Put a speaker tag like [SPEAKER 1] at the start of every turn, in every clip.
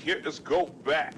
[SPEAKER 1] here, let's go back.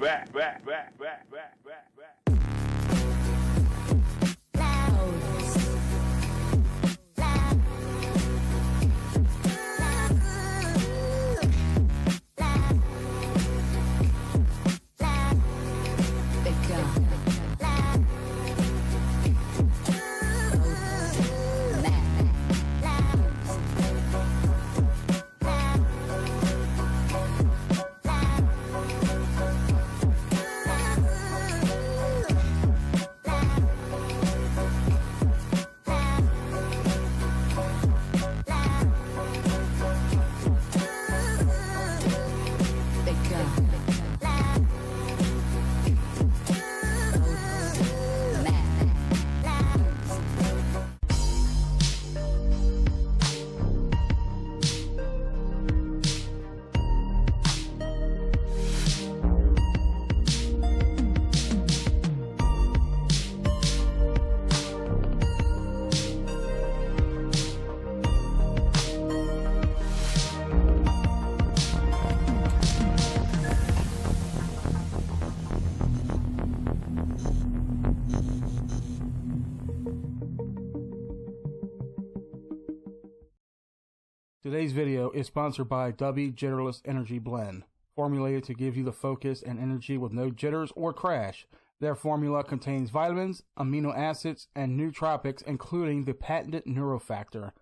[SPEAKER 2] Today's video is sponsored by W Jitterless Energy Blend, formulated to give you the focus and energy with no jitters or crash. Their formula contains vitamins, amino acids, and nootropics, including the patented Neurofactor,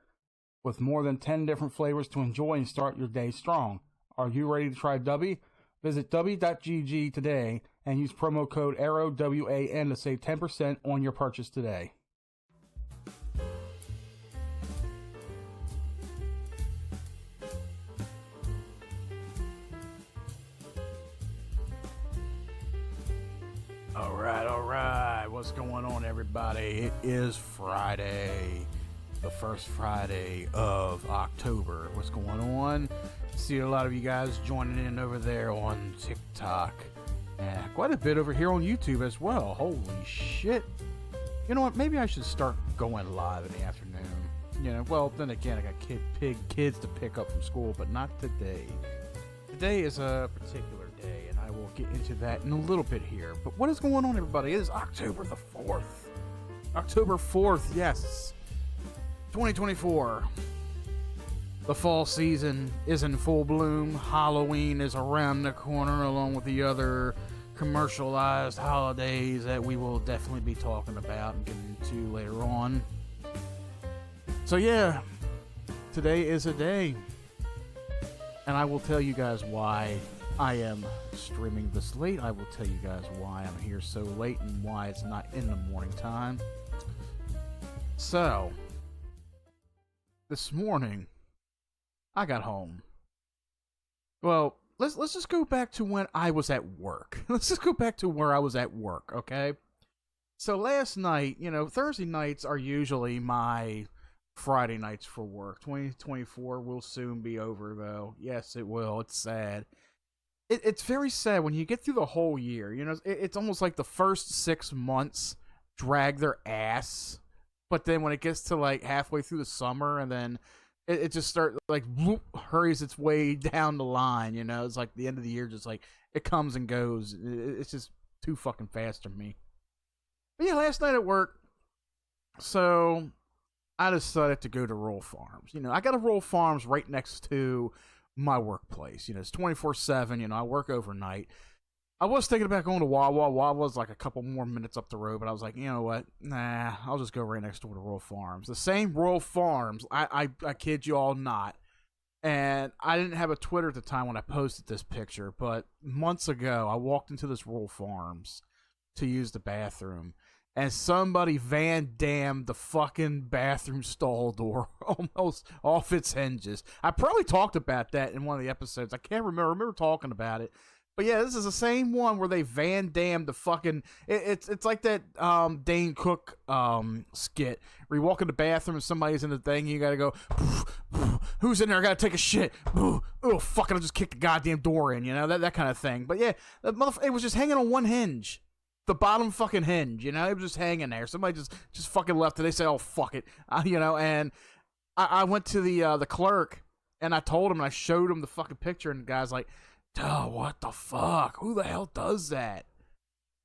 [SPEAKER 2] with more than 10 different flavors to enjoy and start your day strong. Are you ready to try W? Visit W.GG today and use promo code ARROW, to save 10% on your purchase today. Alright, what's going on, everybody? It is Friday, the first Friday of October. What's going on? See a lot of you guys joining in over there on TikTok, and quite a bit over here on YouTube as well. Holy shit. You know what, maybe I should start going live in the afternoon. You know, well, then again, I got kids to pick up from school, but not today. Today is a particular day, and I will get into that in a little bit here. But what is going on, everybody? It is October the 4th. October 4th, yes. 2024. The fall season is in full bloom. Halloween is around the corner, along with the other commercialized holidays that we will definitely be talking about and getting into later on. So yeah, today is a day. And I will tell you guys why I am streaming this late. I will tell you guys why I'm here so late and why it's not in the morning time. So, this morning, I got home. Well, let's just go back to when I was at work. Let's just go back to where I was at work, okay? So last night, you know, Thursday nights are usually my Friday nights for work. 2024 will soon be over, though. Yes, it will. It's sad. It's very sad when you get through the whole year. You know, it's almost like the first 6 months drag their ass, but then when it gets to like halfway through the summer, and then it just starts like whoop, hurries its way down the line. You know, it's like the end of the year, just like it comes and goes. It's just too fucking fast for me. But yeah, last night at work, so I decided to go to Rural Farms. You know, I got a Rural Farms right next to my workplace. You know, it's 24/7. You know, I work overnight. I was thinking about going to Wawa. Wawa's like a couple more minutes up the road, but I was like, you know what? Nah, I'll just go right next door to Rural Farms. The same Rural Farms. I kid you all not. And I didn't have a Twitter at the time when I posted this picture, but months ago, I walked into this Rural Farms to use the bathroom, and somebody Van Damned the fucking bathroom stall door almost off its hinges. I probably talked about that in one of the episodes. I can't remember. I remember talking about it. But yeah, this is the same one where they Van Damned the fucking... It's like that Dane Cook skit where you walk in the bathroom and somebody's in the thing and you gotta go, who's in there? I gotta take a shit. Oh, fucking, I'll just kick the goddamn door in, you know, that kind of thing. But yeah, it was just hanging on one hinge. The bottom fucking hinge, you know, it was just hanging there. Somebody just fucking left it. They said, "Oh fuck it," you know. And I went to the clerk and I told him, and I showed him the fucking picture, and the guy's like, oh, what the fuck? Who the hell does that?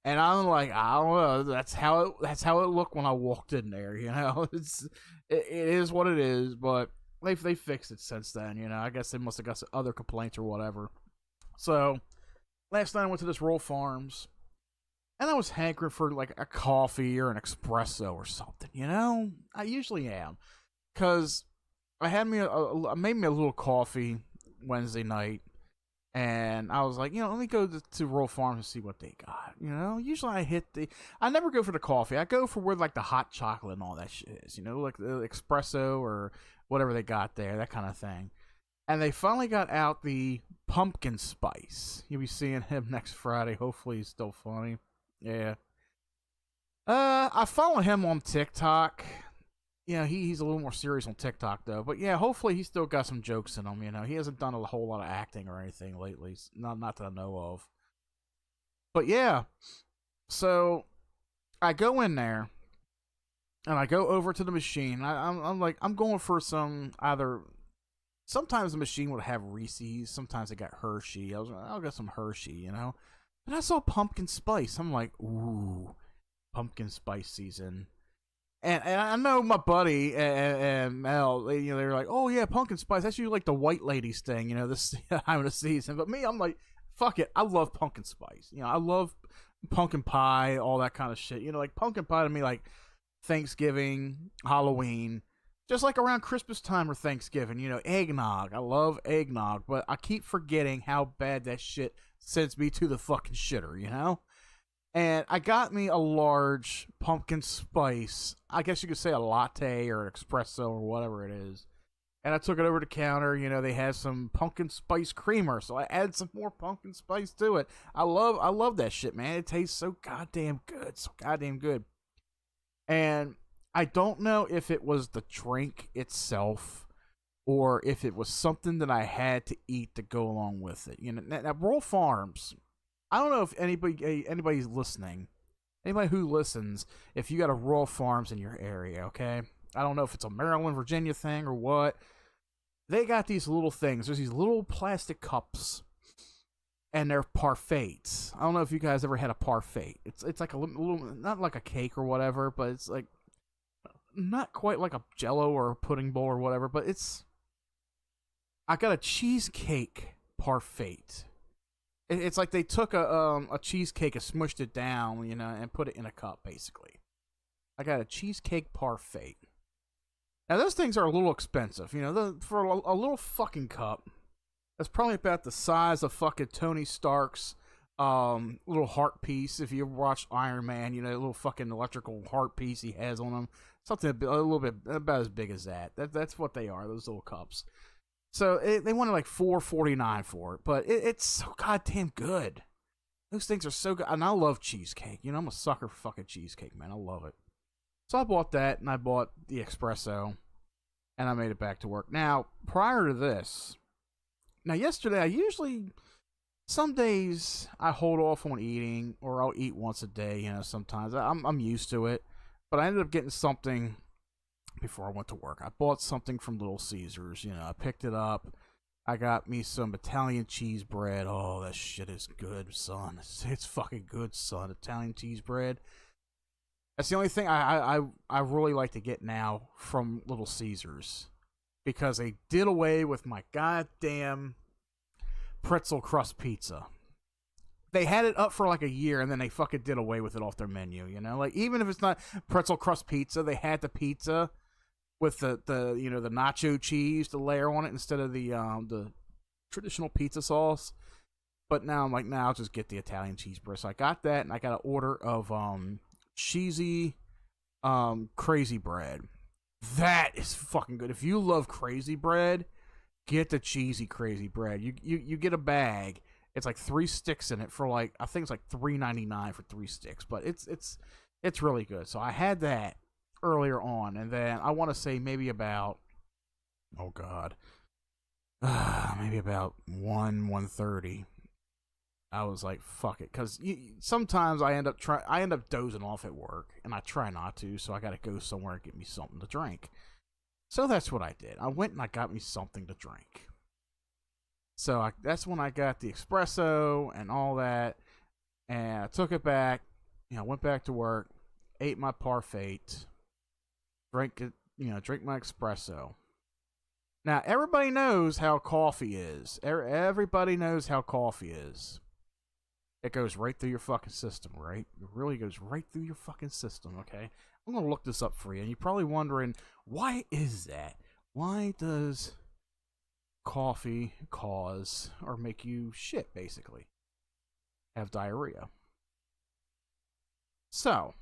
[SPEAKER 2] And I'm like, I don't know. That's how it looked when I walked in there. It is what it is. But they fixed it since then. I guess they must have got some other complaints or whatever. So last night I went to this Roll Farms, and I was hankering for like a coffee or an espresso or something. I usually am, cause I had I made me a little coffee Wednesday night. And I was like, let me go to Roll Farms and see what they got. Usually I never go for the coffee. I go for where like the hot chocolate and all that shit is. Like the espresso or whatever they got there, that kind of thing. And they finally got out the pumpkin spice. You'll be seeing him next Friday. Hopefully he's still funny. Yeah. I follow him on TikTok. He's a little more serious on TikTok, though. But, yeah, hopefully he's still got some jokes in him, He hasn't done a whole lot of acting or anything lately. Not that I know of. But, yeah. So, I go in there, and I go over to the machine. I'm like, I'm going for some either... Sometimes the machine would have Reese's. Sometimes it got Hershey. I was like, I'll get some Hershey, And I saw pumpkin spice. I'm like, ooh, pumpkin spice season. And I know my buddy and Mel, they were like, oh yeah, pumpkin spice. That's usually like the white ladies thing, this time of the season. But me, I'm like, fuck it. I love pumpkin spice. I love pumpkin pie, all that kind of shit. Like pumpkin pie to me, like Thanksgiving, Halloween, just like around Christmas time or Thanksgiving, eggnog. I love eggnog, but I keep forgetting how bad that shit sends me to the fucking shitter, And I got me a large pumpkin spice. I guess you could say a latte or an espresso or whatever it is. And I took it over to the counter. They had some pumpkin spice creamer, so I added some more pumpkin spice to it. I love that shit, man. It tastes so goddamn good. So goddamn good. And I don't know if it was the drink itself or if it was something that I had to eat to go along with it. Now Roll Farms... I don't know if anybody's listening, anybody who listens, if you got a Royal Farms in your area, okay? I don't know if it's a Maryland, Virginia thing or what. They got these little things. There's these little plastic cups, and they're parfaits. I don't know if you guys ever had a parfait. It's like a little, not like a cake or whatever, but it's like not quite like a Jello or a pudding bowl or whatever. But I got a cheesecake parfait. It's like they took a cheesecake and smushed it down, and put it in a cup, basically. I got a cheesecake parfait. Now, those things are a little expensive, for a little fucking cup. That's probably about the size of fucking Tony Stark's little heart piece. If you ever watched Iron Man, a little fucking electrical heart piece he has on him. Something a little bit about as big as that. That's what they are, those little cups. So they wanted like $4.49 for it, but it's so goddamn good. Those things are so good, and I love cheesecake. I'm a sucker for fucking cheesecake, man. I love it. So I bought that, and I bought the espresso, and I made it back to work. Now, prior to this, yesterday some days I hold off on eating, or I'll eat once a day. Sometimes I'm used to it, but I ended up getting something. Before I went to work, I bought something from Little Caesars. I picked it up. I got me some Italian cheese bread. Oh, that shit is good, son. It's fucking good, son. Italian cheese bread. That's the only thing I really like to get now from Little Caesars, because they did away with my goddamn pretzel crust pizza. They had it up for like a year, and then they fucking did away with it off their menu. Like even if it's not pretzel crust pizza, they had the pizza with the the nacho cheese to layer on it instead of the traditional pizza sauce. But now I'm like, I'll just get the Italian cheese bread. So I got that, and I got an order of cheesy crazy bread. That is fucking good. If you love crazy bread, get the cheesy crazy bread. You get a bag. It's like 3 sticks in it for like, I think it's like $3.99 for 3 sticks, but it's really good. So I had that earlier on, and then I want to say maybe about, oh god, maybe about 1:30. I was like, fuck it, because sometimes I end up dozing off at work, and I try not to, so I got to go somewhere and get me something to drink. So that's what I did. I went and I got me something to drink. So that's when I got the espresso and all that, and I took it back. Went back to work, ate my parfait, drank it, drink my espresso. Now everybody knows how coffee is. Everybody knows how coffee is. It goes right through your fucking system, right? It really goes right through your fucking system, okay? I'm gonna look this up for you, and you're probably wondering, why is that? Why does coffee cause or make you shit, basically? Have diarrhea. So,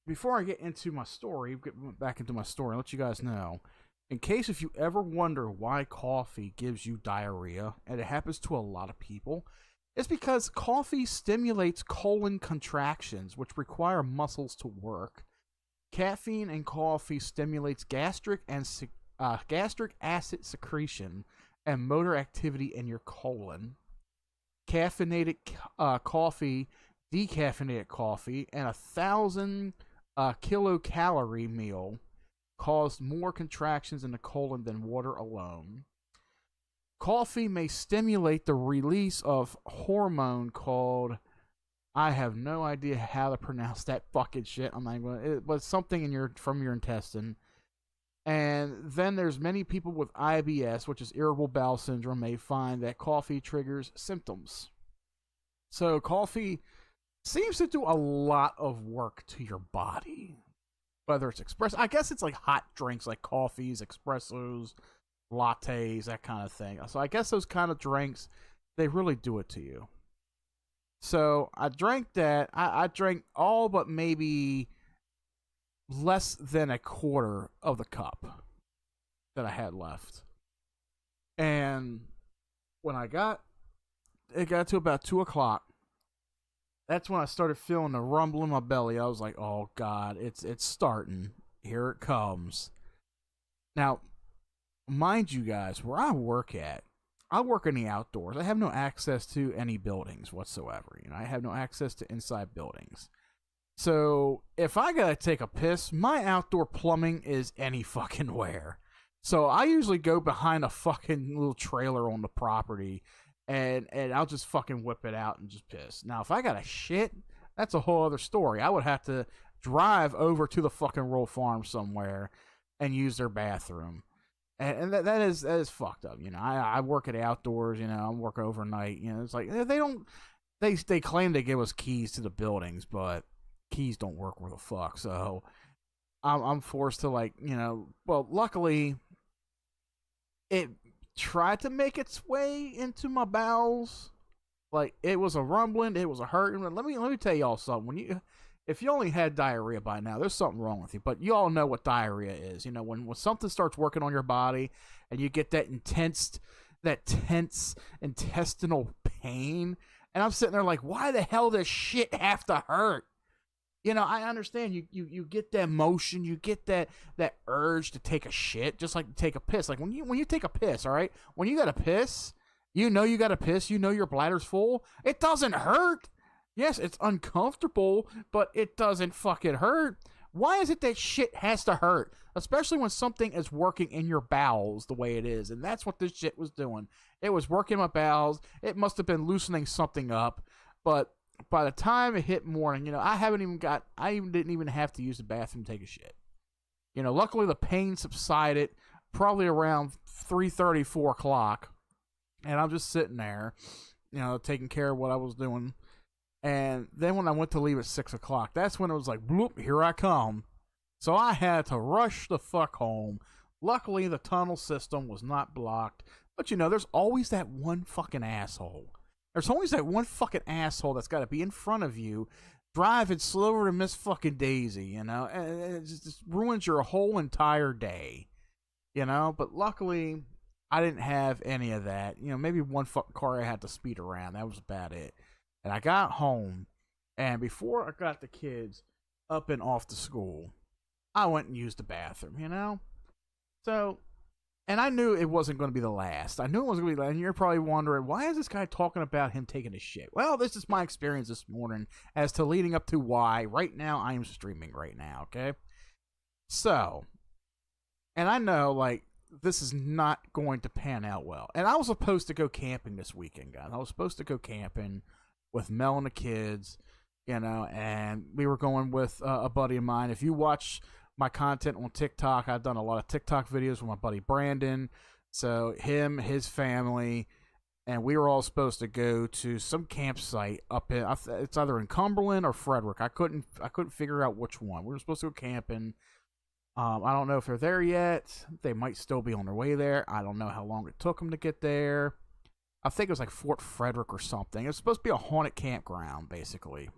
[SPEAKER 2] before I get into my story, get back into my story, I'll let you guys know, in case if you ever wonder why coffee gives you diarrhea, and it happens to a lot of people, it's because coffee stimulates colon contractions, which require muscles to work. Caffeine in coffee stimulates gastric acid secretion and motor activity in your colon. Caffeinated coffee, decaffeinated coffee, and 1,000 kilocalorie meal caused more contractions in the colon than water alone. Coffee may stimulate the release of hormone called, I have no idea how to pronounce that fucking shit. I'm not going to, it was something from your intestine. And then there's many people with IBS, which is irritable bowel syndrome, may find that coffee triggers symptoms. So coffee seems to do a lot of work to your body. Whether it's espresso, I guess it's like hot drinks like coffees, espressos, lattes, that kind of thing. So I guess those kind of drinks, they really do it to you. So I drank that. I drank all but maybe less than a quarter of the cup that I had left. And when it got to about 2 o'clock, that's when I started feeling the rumble in my belly. I was like, oh God, it's starting. Here it comes. Now, mind you guys, where I work in the outdoors. I have no access to any buildings whatsoever. I have no access to inside buildings. So if I gotta take a piss, my outdoor plumbing is any fucking where. So I usually go behind a fucking little trailer on the property, and I'll just fucking whip it out and just piss. Now if I got a shit, that's a whole other story. I would have to drive over to the fucking rural farm somewhere and use their bathroom. And that is fucked up. I work at outdoors. I work overnight. It's like they claim they give us keys to the buildings, but keys don't work worth a fuck. So I'm forced to well, luckily it tried to make its way into my bowels. Like, it was a rumbling, it was a hurting. Let me tell y'all something. If you only had diarrhea by now, there's something wrong with you. But you all know what diarrhea is. When something starts working on your body and you get that tense intestinal pain, and I'm sitting there like, why the hell does shit have to hurt? I understand you get that motion, you get that urge to take a shit, just like to take a piss. Like when you take a piss, all right? When you got to piss, you got to piss, your bladder's full. It doesn't hurt. Yes, it's uncomfortable, but it doesn't fucking hurt. Why is it that shit has to hurt? Especially when something is working in your bowels the way it is. And that's what this shit was doing. It was working my bowels. It must have been loosening something up. But by the time it hit morning, I didn't even have to use the bathroom to take a shit. Luckily the pain subsided probably around 3:30, 4 o'clock. And I'm just sitting there, taking care of what I was doing. And then when I went to leave at 6 o'clock, that's when it was like, bloop, here I come. So I had to rush the fuck home. Luckily, the tunnel system was not blocked. But there's always that one fucking asshole. There's always that one fucking asshole that's got to be in front of you, driving slower than Miss fucking Daisy, and it just ruins your whole entire day. But luckily, I didn't have any of that. Maybe one fucking car I had to speed around. That was about it. And I got home, and before I got the kids up and off to school, I went and used the bathroom, So, and I knew it wasn't going to be the last. I knew it wasn't going to be the last. And you're probably wondering, why is this guy talking about him taking a shit? Well, this is my experience this morning as to leading up to why right now I am streaming right now, okay? So, and I know, this is not going to pan out well. And I was supposed to go camping this weekend, guys. I was supposed to go camping with Mel and the kids, and we were going with a buddy of mine. If you watch my content on TikTok, I've done a lot of TikTok videos with my buddy Brandon. So him, his family, and we were all supposed to go to some campsite up in, it's either in Cumberland or Frederick. I couldn't figure out which one. We were supposed to go camping. I don't know if they're there yet. They might still be on their way there. I don't know how long it took them to get there. I think it was like Fort Frederick or something. It was supposed to be a haunted campground, basically.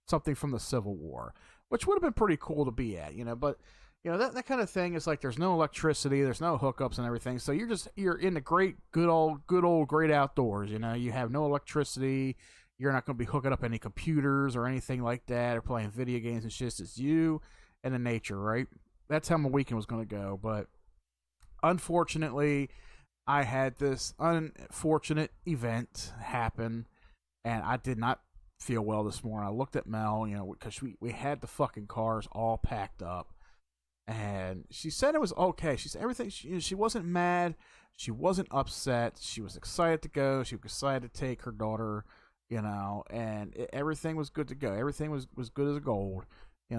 [SPEAKER 2] Something from the Civil War, which would have been pretty cool to be at, But, that kind of thing is like there's no electricity, there's no hookups and everything. So you're in the good old, great outdoors, You have no electricity. You're not going to be hooking up any computers or anything like that or playing video games and shit. It's you and the nature, right? That's how my weekend was going to go. But unfortunately, I had this unfortunate event happen, and I did not feel well this morning. I looked at Mel, because we had the fucking cars all packed up, and she said it was okay. She said everything. She wasn't mad. She wasn't upset. She was excited to go. She was excited to take her daughter, and everything was good to go. Everything was good as gold.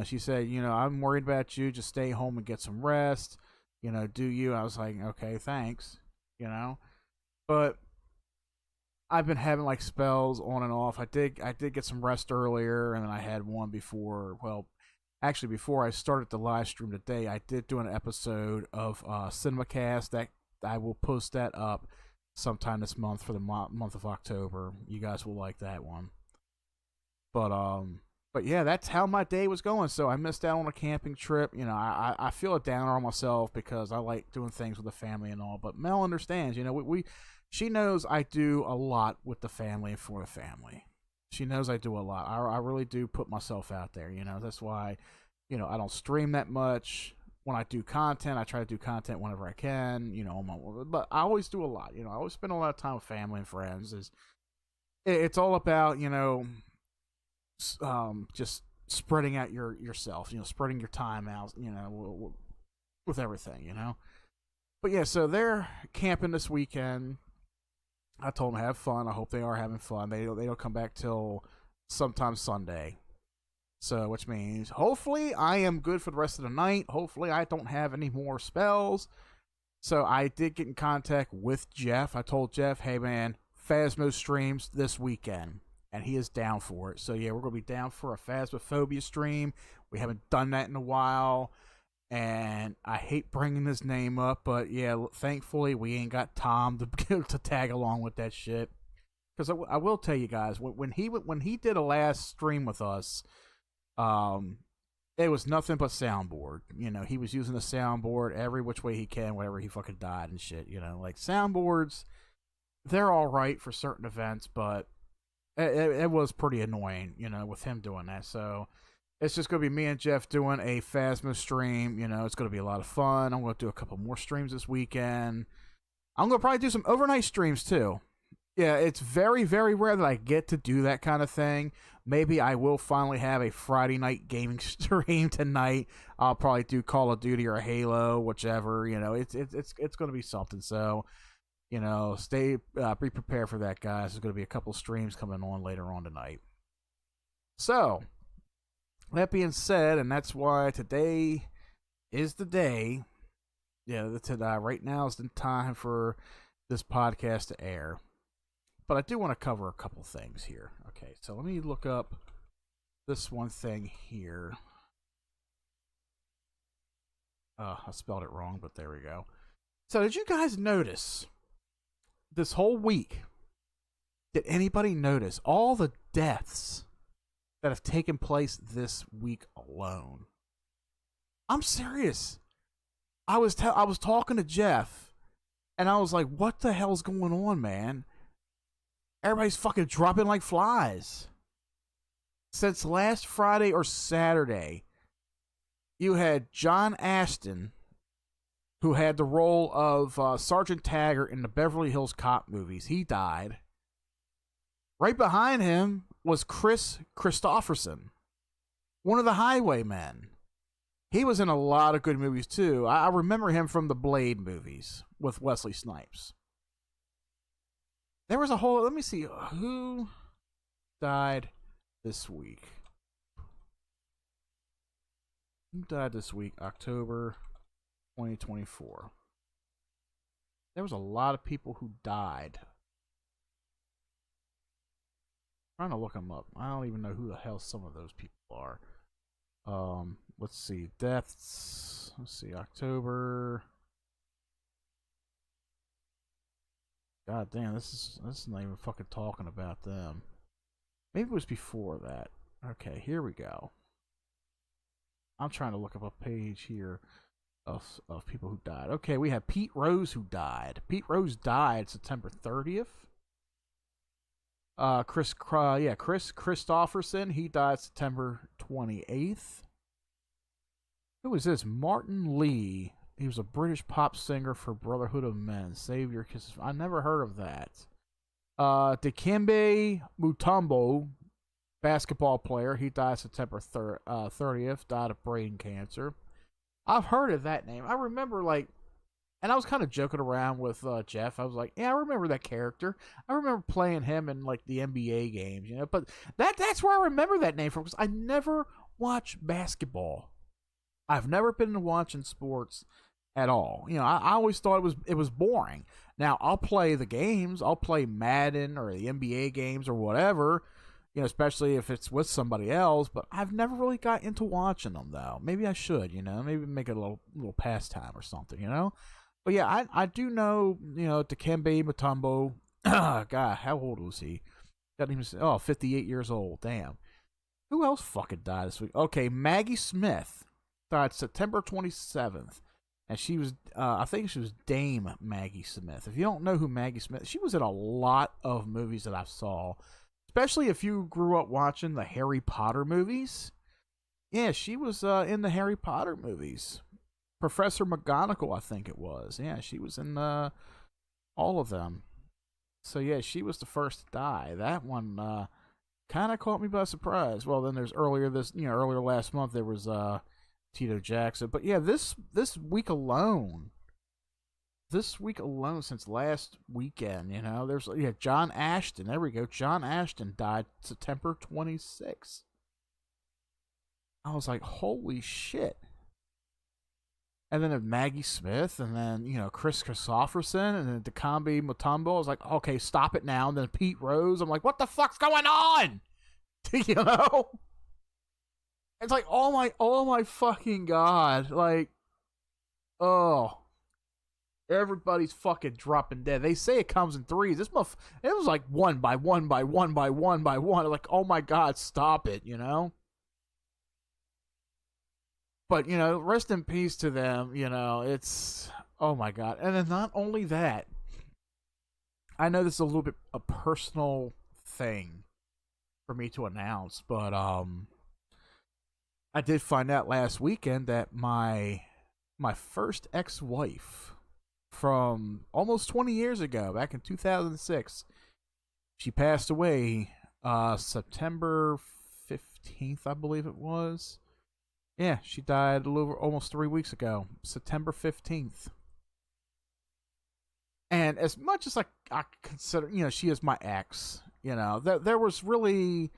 [SPEAKER 2] She said, I'm worried about you. Just stay home and get some rest. Do you? I was like, okay, thanks. But I've been having like spells on and off. I did get some rest earlier, and then I had one before. Well, actually, before I started the live stream today, I did do an episode of CinemaCast that I will post that up sometime this month for the month of October. You guys will like that one. But yeah, that's how my day was going. So I missed out on a camping trip. I feel a downer on myself because I like doing things with the family and all. But Mel understands. She knows I do a lot with the family and for the family. She knows I do a lot. I really do put myself out there. That's why, I don't stream that much. When I do content, I try to do content whenever I can. But I always do a lot. I always spend a lot of time with family and friends. It's all about just spreading out yourself, spreading your time out, with everything, But yeah, so they're camping this weekend. I told them to have fun. I hope they are having fun. They don't come back till sometime Sunday. So, which means hopefully I am good for the rest of the night. Hopefully I don't have any more spells. So I did get in contact with Jeff. I told Jeff, hey man, Phasmo streams this weekend. And he is down for it. So yeah, we're going to be down for a Phasmophobia stream. We haven't done that in a while. And I hate bringing his name up, but yeah, thankfully we ain't got Tom to tag along with that shit. Because I will tell you guys, when he did a last stream with us, it was nothing but soundboard. He was using the soundboard every which way he can whenever he fucking died and shit. Like soundboards, they're all right for certain events, but it was pretty annoying, with him doing that. So it's just going to be me and Jeff doing a Phasmo stream. It's going to be a lot of fun. I'm going to do a couple more streams this weekend. I'm going to probably do some overnight streams too. Yeah, it's very, very rare that I get to do that kind of thing. Maybe I will finally have a Friday night gaming stream tonight. I'll probably do Call of Duty or Halo, whichever. It's going to be something. So, be prepared for that, guys. There's going to be a couple streams coming on later on tonight. So, that being said, and that's why today is the day. Yeah, right now is the time for this podcast to air. But I do want to cover a couple things here. Okay, so let me look up this one thing here. I spelled it wrong, but there we go. So did you guys notice this whole week, did anybody notice all the deaths that have taken place this week alone? I'm serious. I was talking to Jeff, and I was like, what the hell's going on, man? Everybody's fucking dropping like flies. Since last Friday or Saturday, you had John Ashton, who had the role of Sergeant Taggart in the Beverly Hills Cop movies. He died. Right behind him was Chris Christopherson, one of the Highwaymen. He was in a lot of good movies too. I remember him from the Blade movies with Wesley Snipes. There was a whole. Let me see who died this week. Who died this week? October 2024. There was a lot of people who died. I'm trying to look them up. I don't even know who the hell some of those people are. Let's see. Deaths. Let's see. October. God damn, this is not even fucking talking about them. Maybe it was before that. Okay, here we go. I'm trying to look up a page here of people who died. Okay, we have Pete Rose who died. Pete Rose died September 30th. Chris Christopherson, he died September 28th. Who was this? Martin Lee. He was a British pop singer for Brotherhood of Men. Save Your Kisses. I never heard of that. Dikembe Mutombo, basketball player. He died September 30th. Died of brain cancer. I've heard of that name. I remember, and I was kind of joking around with Jeff. I was like, yeah, I remember that character. I remember playing him in, the NBA games, But that's where I remember that name from, because I never watch basketball. I've never been into watching sports at all. I always thought it was boring. Now, I'll play the games. I'll play Madden or the NBA games or whatever, especially if it's with somebody else. But I've never really got into watching them, though. Maybe I should, maybe make it a little pastime or something, But yeah, I do know, Dikembe Mutombo. God, how old was he? Got him. 58 years old. Damn. Who else fucking died this week? Okay, Maggie Smith died September 27th. And she was, I think she was Dame Maggie Smith. If you don't know who Maggie Smith, she was in a lot of movies that I saw. Especially if you grew up watching the Harry Potter movies. Yeah, she was in the Harry Potter movies. Professor McGonagall, I think it was. Yeah, she was in all of them. So yeah, she was the first to die. That one kind of caught me by surprise. Well, then there's earlier last month there was Tito Jackson. But yeah, this week alone, since last weekend, there's John Ashton. There we go. John Ashton died September 26th. I was like, holy shit. And then Maggie Smith, and then, Chris Christopherson, and then Dikembe Mutombo. I was like, okay, stop it now. And then Pete Rose. I'm like, what the fuck's going on? It's like, oh my fucking God. Everybody's fucking dropping dead. They say it comes in threes. It was like one by one by one by one by one. Like, oh my God, stop it, But, rest in peace to them, it's, oh my God. And then not only that, I know this is a little bit a personal thing for me to announce, but I did find out last weekend that my first ex-wife from almost 20 years ago, back in 2006, she passed away September 15th, I believe it was. Yeah, she died almost 3 weeks ago, September 15th. And as much as I consider, she is my ex, there was really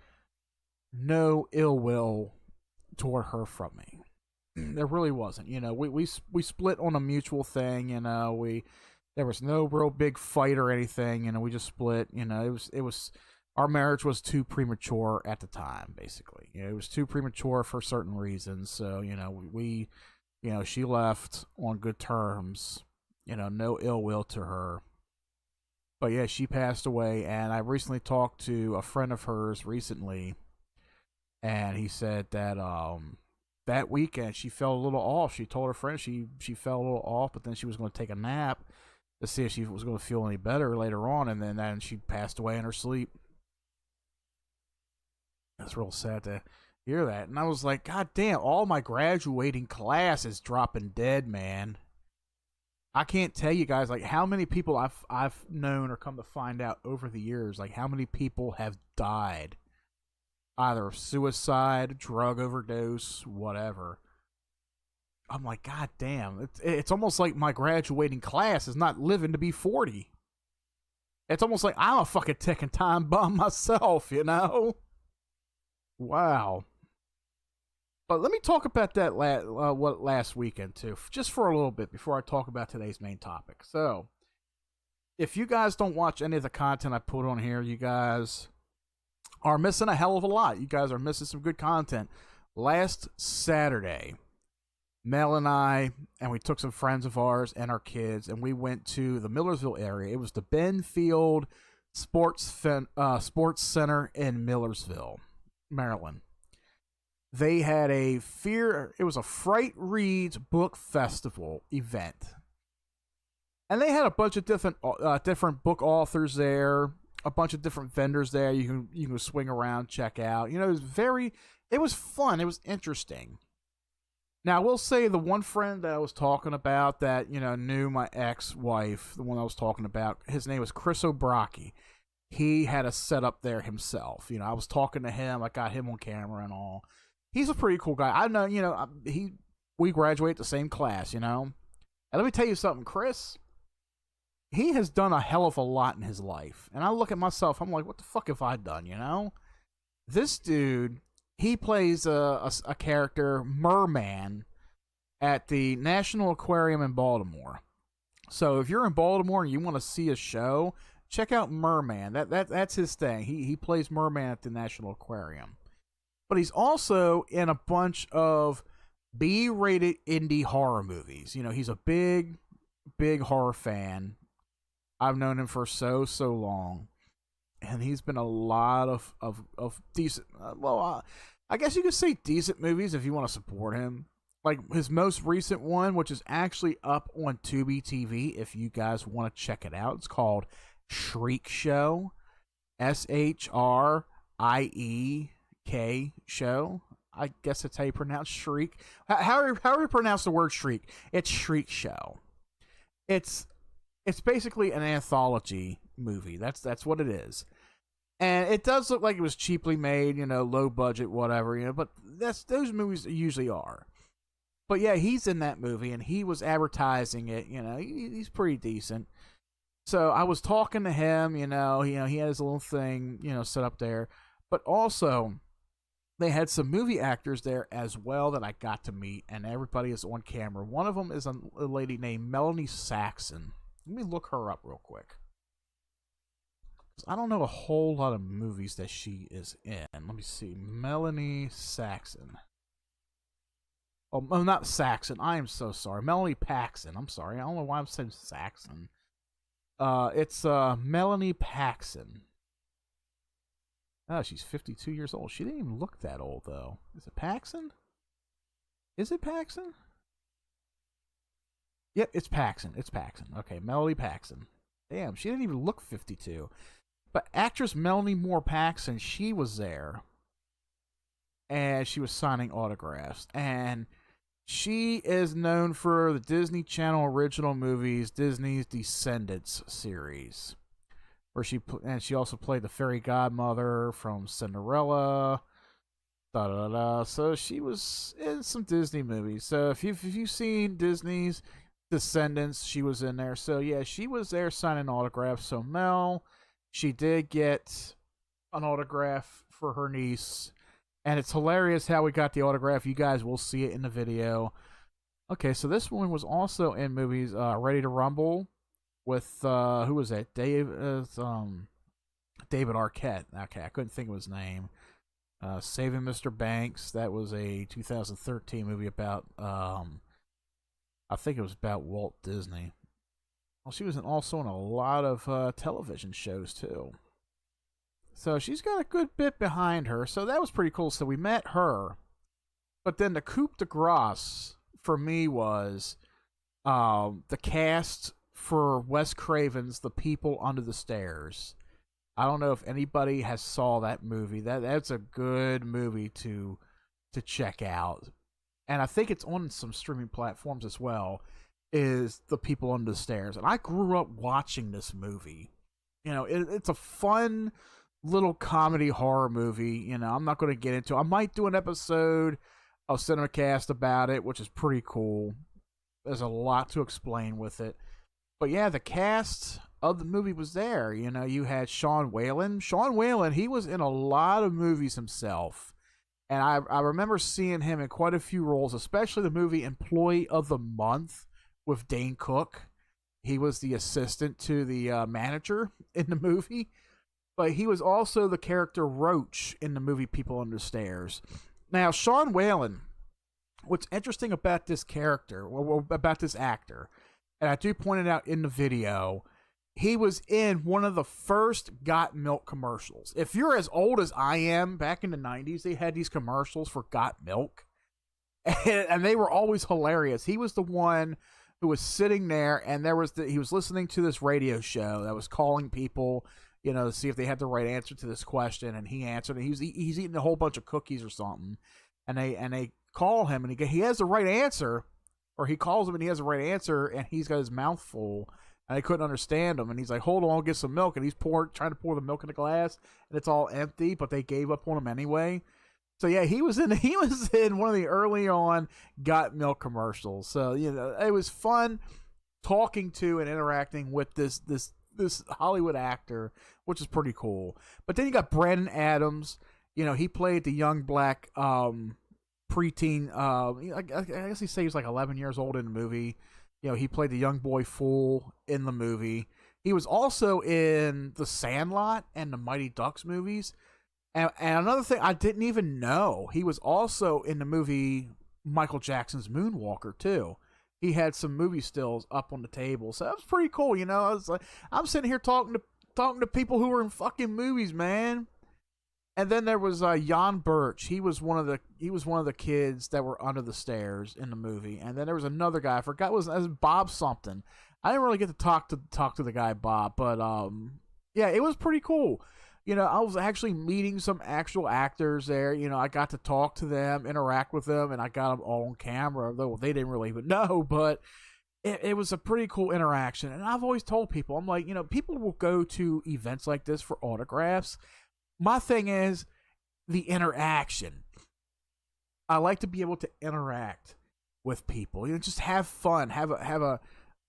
[SPEAKER 2] no ill will toward her from me. There really wasn't. We split on a mutual thing. There was no real big fight or anything. We just split. It was our marriage was too premature at the time. Basically, it was too premature for certain reasons. So we she left on good terms. No ill will to her. But yeah, she passed away, and I recently talked to a friend of hers recently. And he said that that weekend she felt a little off. She told her friend she felt a little off, but then she was going to take a nap to see if she was going to feel any better later on, and then she passed away in her sleep. That's real sad to hear that. And I was like, God damn, all my graduating class is dropping dead, man. I can't tell you guys how many people I've known or come to find out over the years, how many people have died. Either suicide, drug overdose, whatever. I'm like, God damn, it's almost like my graduating class is not living to be 40. It's almost like I'm a fucking ticking time bomb myself, you know? Wow. But let me talk about that last weekend too, just for a little bit before I talk about today's main topic. So, if you guys don't watch any of the content I put on here, you guys are missing a hell of a lot. You guys are missing some good content. Last Saturday, Mel and we took some friends of ours and our kids, and we went to the Millersville area. It was the Benfield Sports Center in Millersville, Maryland. They had it was a Fright Reads Book Festival event. And they had a bunch of different book authors there, a bunch of different vendors there you can swing around, check out. You know, it was fun, it was interesting. Now, I will say the one friend that I was talking about that, you know, knew my ex-wife, the one I was talking about, his name was Chris O'Brockie. He had a setup there himself. You know, I was talking to him. I got him on camera and all. He's a pretty cool guy. I know, you know, we graduate the same class, you know. And let me tell you something, Chris, he has done a hell of a lot in his life. And I look at myself, I'm like, what the fuck have I done, you know? This dude, he plays a character, Merman, at the National Aquarium in Baltimore. So if you're in Baltimore and you want to see a show, check out Merman. That's his thing. He plays Merman at the National Aquarium. But he's also in a bunch of B-rated indie horror movies. You know, he's a big horror fan. I've known him for so long. And he's been a lot of decent, I guess you could say decent movies if you want to support him. Like his most recent one, which is actually up on Tubi TV if you guys want to check it out. It's called Shriek Show. Shriek Show. I guess that's how you pronounce shriek. How do you pronounce the word shriek? It's Shriek Show. It's basically an anthology movie. That's what it is. And it does look like it was cheaply made, you know, low budget, whatever, you know, but those movies usually are. But yeah, he's in that movie and he was advertising it, you know, he's pretty decent. So I was talking to him, you know, he had his little thing, you know, set up there. But also, they had some movie actors there as well that I got to meet, and everybody is on camera. One of them is a lady named Melanie Saxon. Let me look her up real quick. I don't know a whole lot of movies that she is in. Let me see. Melanie Saxon. Oh, not Saxon. I am so sorry. Melanie Paxson. I'm sorry. I don't know why I'm saying Saxon. It's Melanie Paxson. Oh, she's 52 years old. She didn't even look that old, though. Is it Paxson? Is it Paxson? Yep, it's Paxson. It's Paxson. Okay, Melanie Paxson. Damn, she didn't even look 52. But actress Melanie Moore Paxson, she was there. And she was signing autographs. And she is known for the Disney Channel original movies, Disney's Descendants series. Where she also played the fairy godmother from Cinderella. So she was in some Disney movies. So if you've seen Disney's Descendants, she was in there. So yeah, she was there signing autographs. So Mel, she did get an autograph for her niece. And it's hilarious how we got the autograph. You guys will see it in the video. Okay, so this one was also in movies Ready to Rumble with, who was that? David Arquette. Okay, I couldn't think of his name. Saving Mr. Banks. That was a 2013 movie about, I think it was about Walt Disney. Well, she was also in a lot of television shows, too. So she's got a good bit behind her. So that was pretty cool. So we met her. But then the coup de grace for me was the cast for Wes Craven's The People Under the Stairs. I don't know if anybody has saw that movie. That's a good movie to check out. And I think it's on some streaming platforms as well, is The People Under the Stairs. And I grew up watching this movie. You know, it's a fun little comedy horror movie. You know, I'm not going to get into it. I might do an episode Cinemacast about it, which is pretty cool. There's a lot to explain with it. But yeah, the cast of the movie was there. You know, you had Sean Whalen. Sean Whalen, he was in a lot of movies himself. And I remember seeing him in quite a few roles, especially the movie Employee of the Month with Dane Cook. He was the assistant to the manager in the movie. But he was also the character Roach in the movie People Under Stairs. Now, Sean Whalen, what's interesting about this character, well, about this actor, and I do point it out in the video, he was in one of the first Got Milk commercials. If you're as old as I am, back in the 90s, they had these commercials for Got Milk, and they were always hilarious. He was the one who was sitting there, and he was listening to this radio show that was calling people, you know, to see if they had the right answer to this question, and he answered, and he's eating a whole bunch of cookies or something, and they call him, and he has the right answer, or he calls him and he has the right answer, and he's got his mouth full, and they couldn't understand him, and he's like, hold on, I'll get some milk, and he's trying to pour the milk in the glass, and it's all empty, but they gave up on him anyway. So yeah, he was in one of the early on Got Milk commercials. So, you know, it was fun talking to and interacting with this Hollywood actor, which is pretty cool. But then you got Brandon Adams. You know, he played the young black preteen. I guess he says he was like 11 years old in the movie. You know, he played the young boy fool in the movie. He was also in The Sandlot and the Mighty Ducks movies. And another thing I didn't even know, he was also in the movie Michael Jackson's Moonwalker too. He had some movie stills up on the table, so that was pretty cool. You know, I was like, I'm sitting here talking to people who were in fucking movies, man. And then there was Jan Birch. He was one of the kids that were under the stairs in the movie. And then there was another guy, I forgot was Bob something. I didn't really get to talk to the guy Bob, but yeah, it was pretty cool. You know, I was actually meeting some actual actors there. You know, I got to talk to them, interact with them, and I got them all on camera, though they didn't really even know, but it was a pretty cool interaction. And I've always told people, I'm like, you know, people will go to events like this for autographs. My thing is the interaction. I like to be able to interact with people. You know, just have fun, have a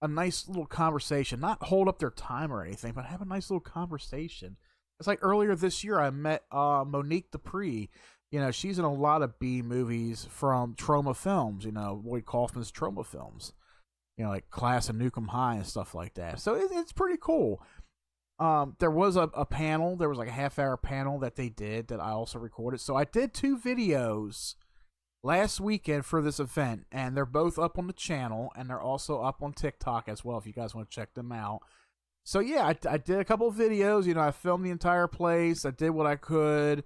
[SPEAKER 2] nice little conversation, not hold up their time or anything, but have a nice little conversation. It's like earlier this year, I met Monique Dupree. You know, she's in a lot of B movies from Trauma Films, you know, Lloyd Kaufman's Trauma Films. You know, like Class of Nukem High and stuff like that. So it's pretty cool. There was a panel. There was like a half-hour panel that they did that I also recorded. So I did 2 videos last weekend for this event, and they're both up on the channel, and they're also up on TikTok as well if you guys want to check them out. So yeah, I did a couple of videos. You know, I filmed the entire place. I did what I could.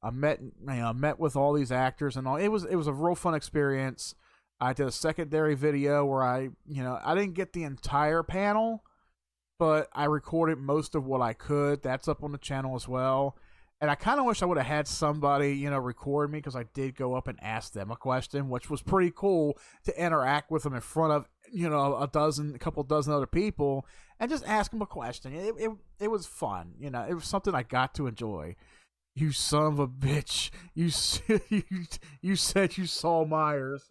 [SPEAKER 2] I met with all these actors and all. It was a real fun experience. I did a secondary video where I didn't get the entire panel, but I recorded most of what I could. That's up on the channel as well. And I kind of wish I would have had somebody, you know, record me, because I did go up and ask them a question, which was pretty cool to interact with them in front of, you know, a couple dozen other people and just ask them a question. It was fun. You know, it was something I got to enjoy. You son of a bitch. You said you saw Myers.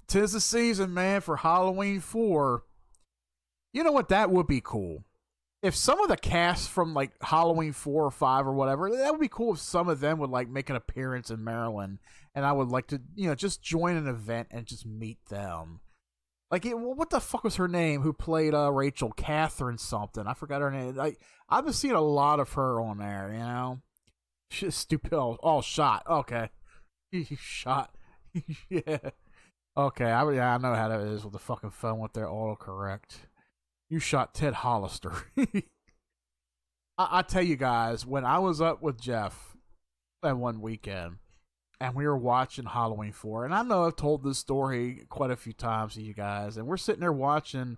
[SPEAKER 2] 'Tis the season, man, for Halloween 4. You know what? That would be cool. If some of the cast from like Halloween 4 or 5 or whatever, that would be cool if some of them would like make an appearance in Maryland, and I would like to, you know, just join an event and just meet them. Like, what the fuck was her name who played Rachel? Catherine something. I forgot her name. Like, I've been seeing a lot of her on there, you know? She's stupid. Oh, shot. Okay. Shot. Yeah. Okay, I know how that is with the fucking phone with their autocorrect. You shot Ted Hollister. I tell you guys, when I was up with Jeff that one weekend, and we were watching Halloween 4, and I know I've told this story quite a few times to you guys, and we're sitting there watching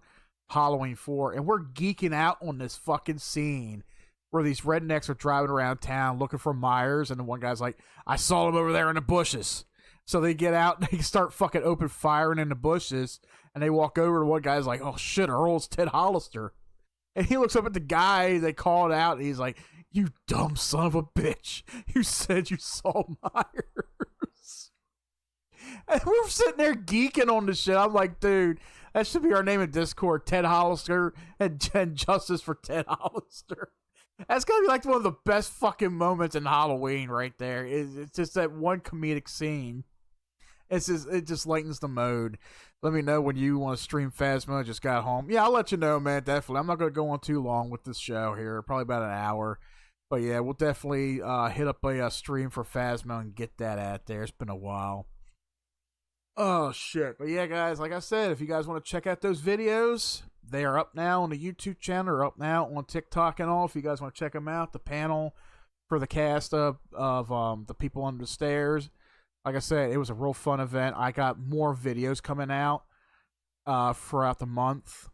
[SPEAKER 2] Halloween 4, and we're geeking out on this fucking scene where these rednecks are driving around town looking for Myers, and the one guy's like, I saw him over there in the bushes. So they get out and they start fucking open firing in the bushes, and they walk over to one guy's like, oh shit, Earl's Ted Hollister. And he looks up at the guy they called out, and he's like, you dumb son of a bitch. You said you saw Myers. And we're sitting there geeking on the shit. I'm like, dude, that should be our name in Discord, Ted Hollister and Justice for Ted Hollister. That's gonna be like one of the best fucking moments in Halloween right there. It's just that one comedic scene. It just lightens the mode. Let me know when you want to stream Phasma. I just got home. Yeah, I'll let you know, man. Definitely. I'm not gonna go on too long with this show here. Probably about an hour. But yeah, we'll definitely hit up a stream for Phasma and get that out there. It's been a while. Oh shit. But yeah, guys, like I said, if you guys want to check out those videos, they are up now on the YouTube channel, or up now on TikTok and all. If you guys want to check them out, the panel for the cast of the people under the stairs. Like I said, it was a real fun event. I got more videos coming out throughout the month.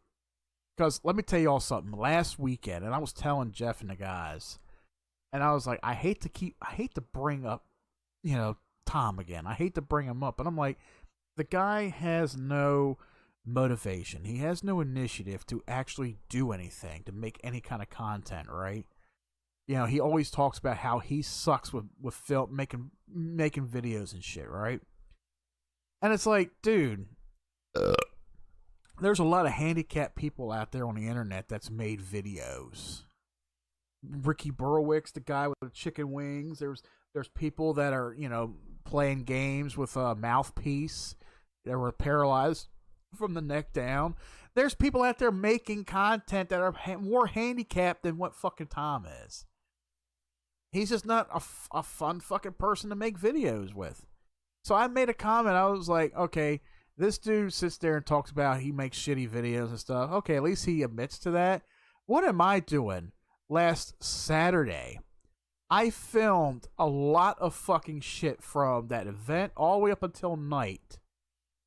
[SPEAKER 2] Because let me tell you all something. Last weekend, and I was telling Jeff and the guys, and I was like, I hate to bring up, Tom again. I hate to bring him up. But I'm like, the guy has no motivation. He has no initiative to actually do anything, to make any kind of content, right? He always talks about how he sucks with film, making videos and shit, right? And it's like, dude, there's a lot of handicapped people out there on the internet that's made videos. Ricky Burowicz, the guy with the chicken wings. There's people that are, playing games with a mouthpiece that were paralyzed from the neck down. There's people out there making content that are more handicapped than what fucking Tom is. He's just not a fun fucking person to make videos with. So I made a comment. I was like, okay, this dude sits there and talks about he makes shitty videos and stuff. Okay, at least he admits to that. What am I doing? Last Saturday, I filmed a lot of fucking shit from that event all the way up until night.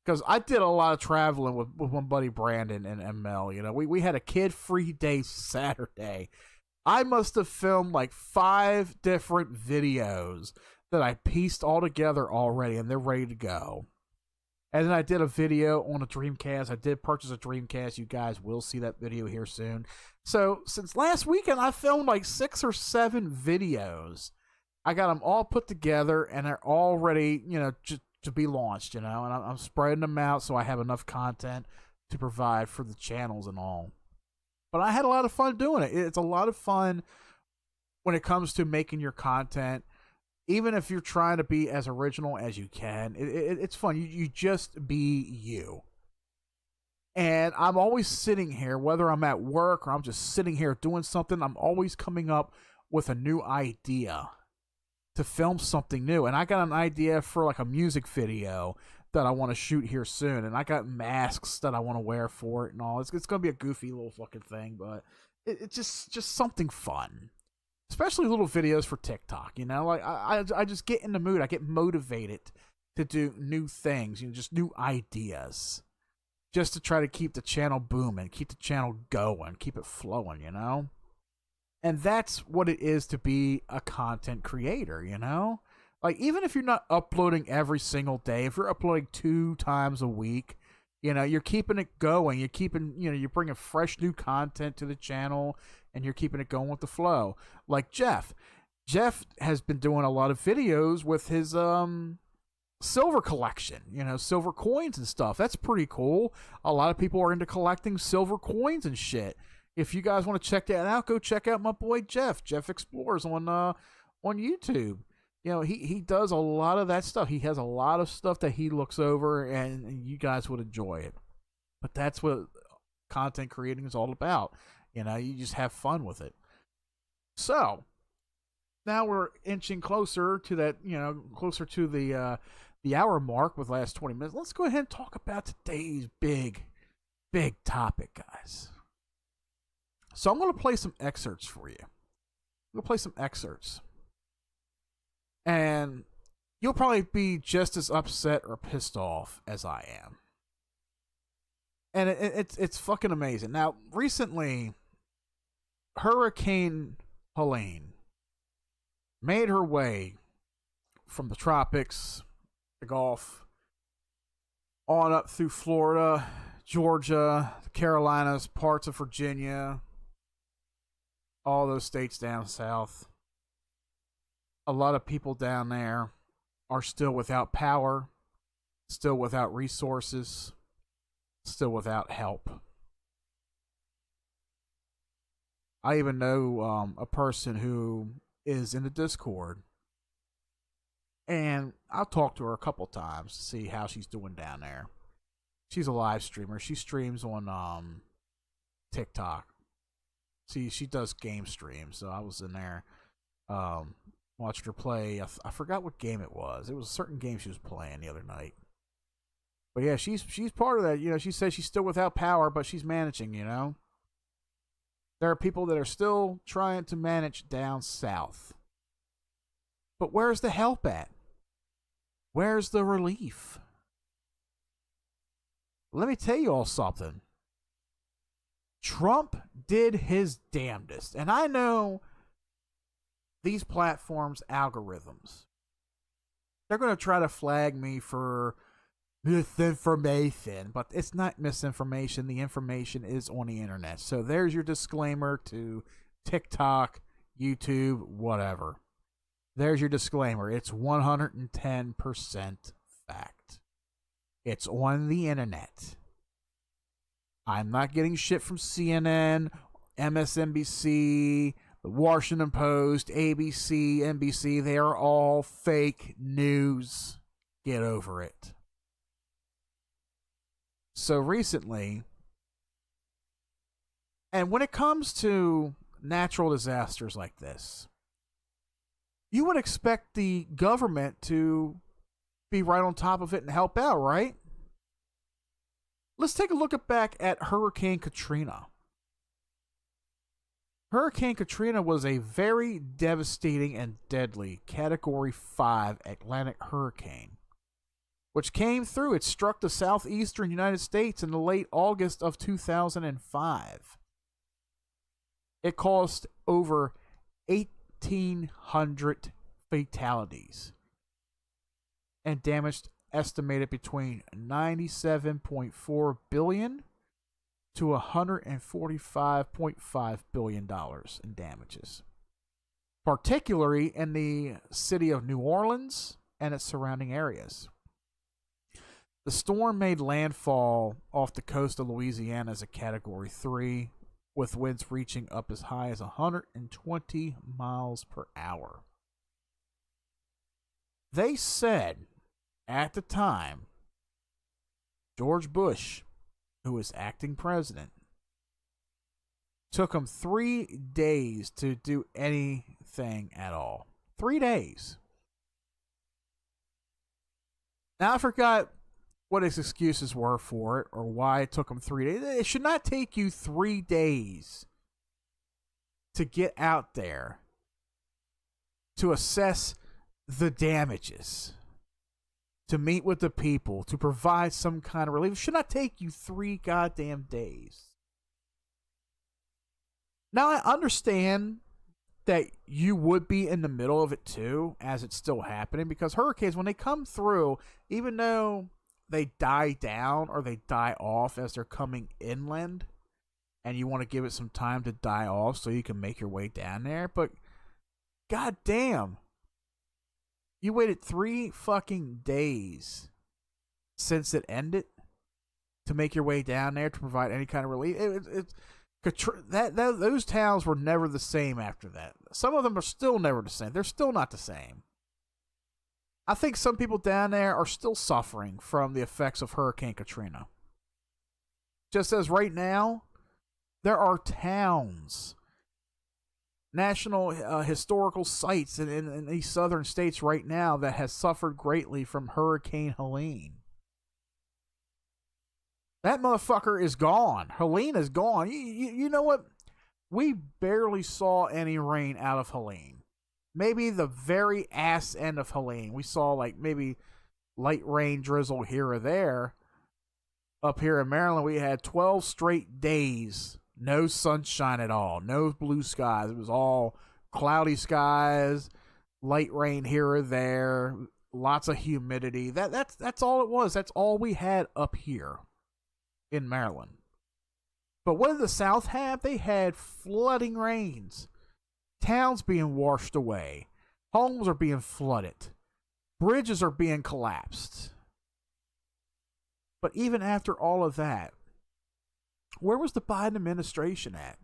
[SPEAKER 2] Because I did a lot of traveling with my buddy Brandon and ML. We had a kid-free day Saturday. I must have filmed like 5 different videos that I pieced all together already, and they're ready to go. And then I did a video on a Dreamcast. I did purchase a Dreamcast. You guys will see that video here soon. So since last weekend, I filmed like 6 or 7 videos. I got them all put together, and they're all ready, to be launched, and I'm spreading them out so I have enough content to provide for the channels and all. But I had a lot of fun doing it. It's a lot of fun when it comes to making your content, even if you're trying to be as original as you can. It's fun. You just be you. And I'm always sitting here, whether I'm at work or I'm just sitting here doing something, I'm always coming up with a new idea to film something new. And I got an idea for like a music video that I want to shoot here soon, and I got masks that I want to wear for it and all. It's going to be a goofy little fucking thing, but it's just something fun. Especially little videos for TikTok, Like I just get in the mood. I get motivated to do new things, just new ideas, just to try to keep the channel booming, keep the channel going, keep it flowing, And that's what it is to be a content creator, Like, even if you're not uploading every single day, if you're uploading 2 times a week, you're keeping it going. You're keeping, you're bringing fresh new content to the channel, and you're keeping it going with the flow. Like Jeff. Jeff has been doing a lot of videos with his silver collection, silver coins and stuff. That's pretty cool. A lot of people are into collecting silver coins and shit. If you guys want to check that out, go check out my boy Jeff. Jeff Explores on YouTube. He does a lot of that stuff. He has a lot of stuff that he looks over, and you guys would enjoy it. But that's what content creating is all about. You just have fun with it. So now we're inching closer to that, closer to the hour mark with the last 20 minutes. Let's go ahead and talk about today's big topic, guys. So I'm going to play some excerpts for you. I'm going to play some excerpts. And you'll probably be just as upset or pissed off as I am. And it's fucking amazing. Now, recently, Hurricane Helene made her way from the tropics, the Gulf, on up through Florida, Georgia, the Carolinas, parts of Virginia, all those states down south. A lot of people down there are still without power. still without resources, still without help. I even know a person who is in the Discord, and I'll talk to her a couple times to see how she's doing down there. She's a live streamer. She streams on TikTok. She does game streams. So I was in there, watched her play. I forgot what game it was. It was a certain game she was playing the other night. But yeah, she's part of that. You know, she says she's still without power, but she's managing. You know, there are people that are still trying to manage down south. But where's the help at? Where's the relief? Let me tell you all something. Trump did his damnedest. And I know these platforms' algorithms, they're going to try to flag me for misinformation, but it's not misinformation. The information is on the internet. So there's your disclaimer to TikTok, YouTube, whatever. There's your disclaimer. It's 110% fact. It's on the internet. I'm not getting shit from CNN, MSNBC, the Washington Post, ABC, NBC. They are all fake news. Get over it. So recently, and when it comes to natural disasters like this, you would expect the government to be right on top of it and help out, right? Let's take a look back at Hurricane Katrina. Hurricane Katrina was a very devastating and deadly Category 5 Atlantic hurricane, which came through. It struck the southeastern United States in the late August of 2005. It caused over 1,800 fatalities and damaged estimated between $97.4 billion to $145.5 billion in damages, particularly in the city of New Orleans and its surrounding areas. The storm made landfall off the coast of Louisiana as a Category 3, with winds reaching up as high as 120 miles per hour. They said at the time, George Bush, who was acting president, took him 3 days to do anything at all. 3 days. Now, I forgot what his excuses were for it or why it took him 3 days. It should not take you 3 days to get out there to assess the damages, to meet with the people, to provide some kind of relief. It should not take you 3 goddamn days. Now, I understand that you would be in the middle of it too, as it's still happening, because hurricanes, when they come through, even though they die down or they die off as they're coming inland, and you want to give it some time to die off so you can make your way down there, but goddamn, you waited 3 fucking days since it ended to make your way down there to provide any kind of relief. Those towns were never the same after that. Some of them are still never the same. They're still not the same. I think some people down there are still suffering from the effects of Hurricane Katrina. Just as right now, there are towns, national historical sites in these southern states right now that has suffered greatly from Hurricane Helene. That motherfucker is gone. Helene is gone. You know what? We barely saw any rain out of Helene. Maybe the very ass end of Helene. We saw like maybe light rain drizzle here or there. Up here in Maryland, we had 12 straight days. No sunshine at all. No blue skies. It was all cloudy skies, light rain here or there, lots of humidity. That's all it was. That's all we had up here in Maryland. But what did the South have? They had flooding rains. Towns being washed away. Homes are being flooded. Bridges are being collapsed. But even after all of that, where was the Biden administration at?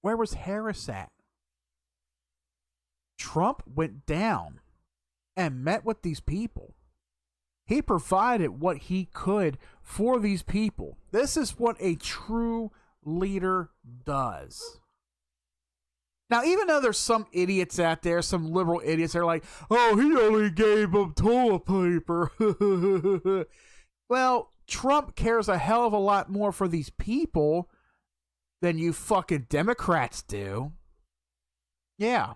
[SPEAKER 2] Where was Harris at? Trump went down and met with these people. He provided what he could for these people. This is what a true leader does. Now, even though there's some idiots out there, some liberal idiots, they're like, oh, he only gave them toilet paper. Well, Trump cares a hell of a lot more for these people than you fucking Democrats do. Yeah.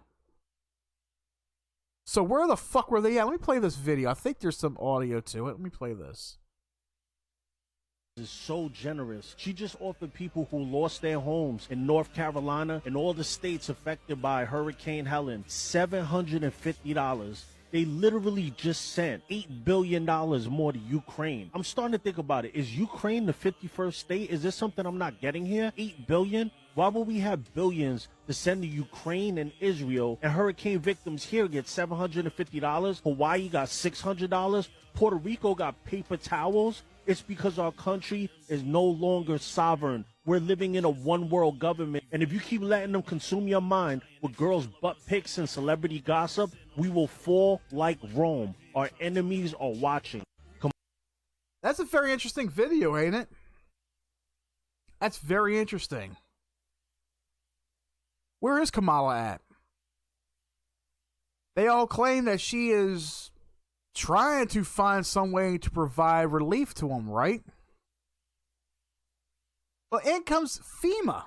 [SPEAKER 2] So where the fuck were they at? Let me play this video. I think there's some audio to it. Let me play this.
[SPEAKER 1] Is so generous. She just offered people who lost their homes in North Carolina and all the states affected by Hurricane Helene $750. They literally just sent $8 billion more to Ukraine. I'm starting to think about it. Is Ukraine the 51st state? Is this something I'm not getting here? $8 billion? Why would we have billions to send to Ukraine and Israel, and hurricane victims here get $750? Hawaii got $600? Puerto Rico got paper towels? It's because our country is no longer sovereign. We're living in a one-world government, and if you keep letting them consume your mind with girls' butt pics and celebrity gossip, we will fall like Rome. Our enemies are watching.
[SPEAKER 2] That's a very interesting video, ain't it? That's very interesting. Where is Kamala at? They all claim that she is trying to find some way to provide relief to them, right? Well, in comes FEMA.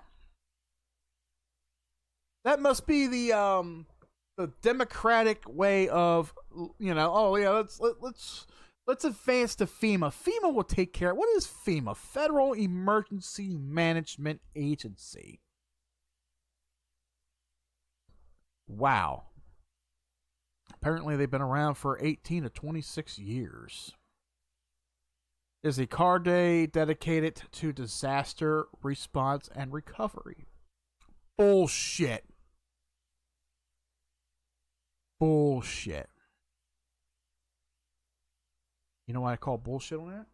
[SPEAKER 2] That must be the Democratic way of, you know, oh yeah, let's advance to FEMA. FEMA will take care of. What is FEMA? Federal Emergency Management Agency. Wow. Apparently they've been around for 18 to 26 years. Is a card day dedicated to disaster response and recovery. Bullshit. Bullshit. You know what I call bullshit on that? I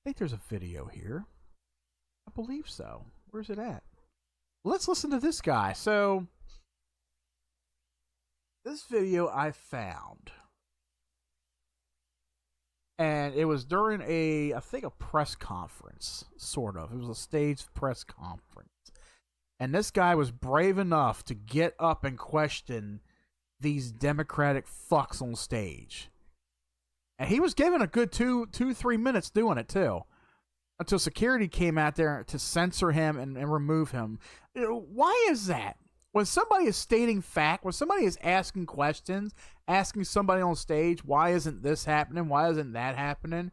[SPEAKER 2] think there's a video here. I believe so. Where's it at? Let's listen to this guy. So, this video I found, and it was during I think a press conference, sort of. It was a staged press conference. And this guy was brave enough to get up and question these Democratic fucks on stage. And he was given a good 3 minutes doing it, too. Until security came out there to censor him and remove him. You know, why is that? When somebody is stating fact, when somebody is asking questions, asking somebody on stage, why isn't this happening? Why isn't that happening?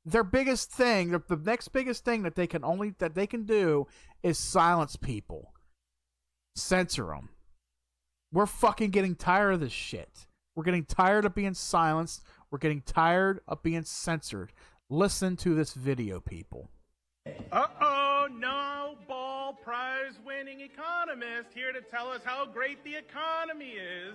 [SPEAKER 2] Their biggest thing, the next biggest thing that they can do is silence people. Censor them. We're fucking getting tired of this shit. We're getting tired of being silenced. We're getting tired of being censored. Listen to this video, people.
[SPEAKER 3] Uh-oh, Nobel Prize-winning economist here to tell us how great the economy is.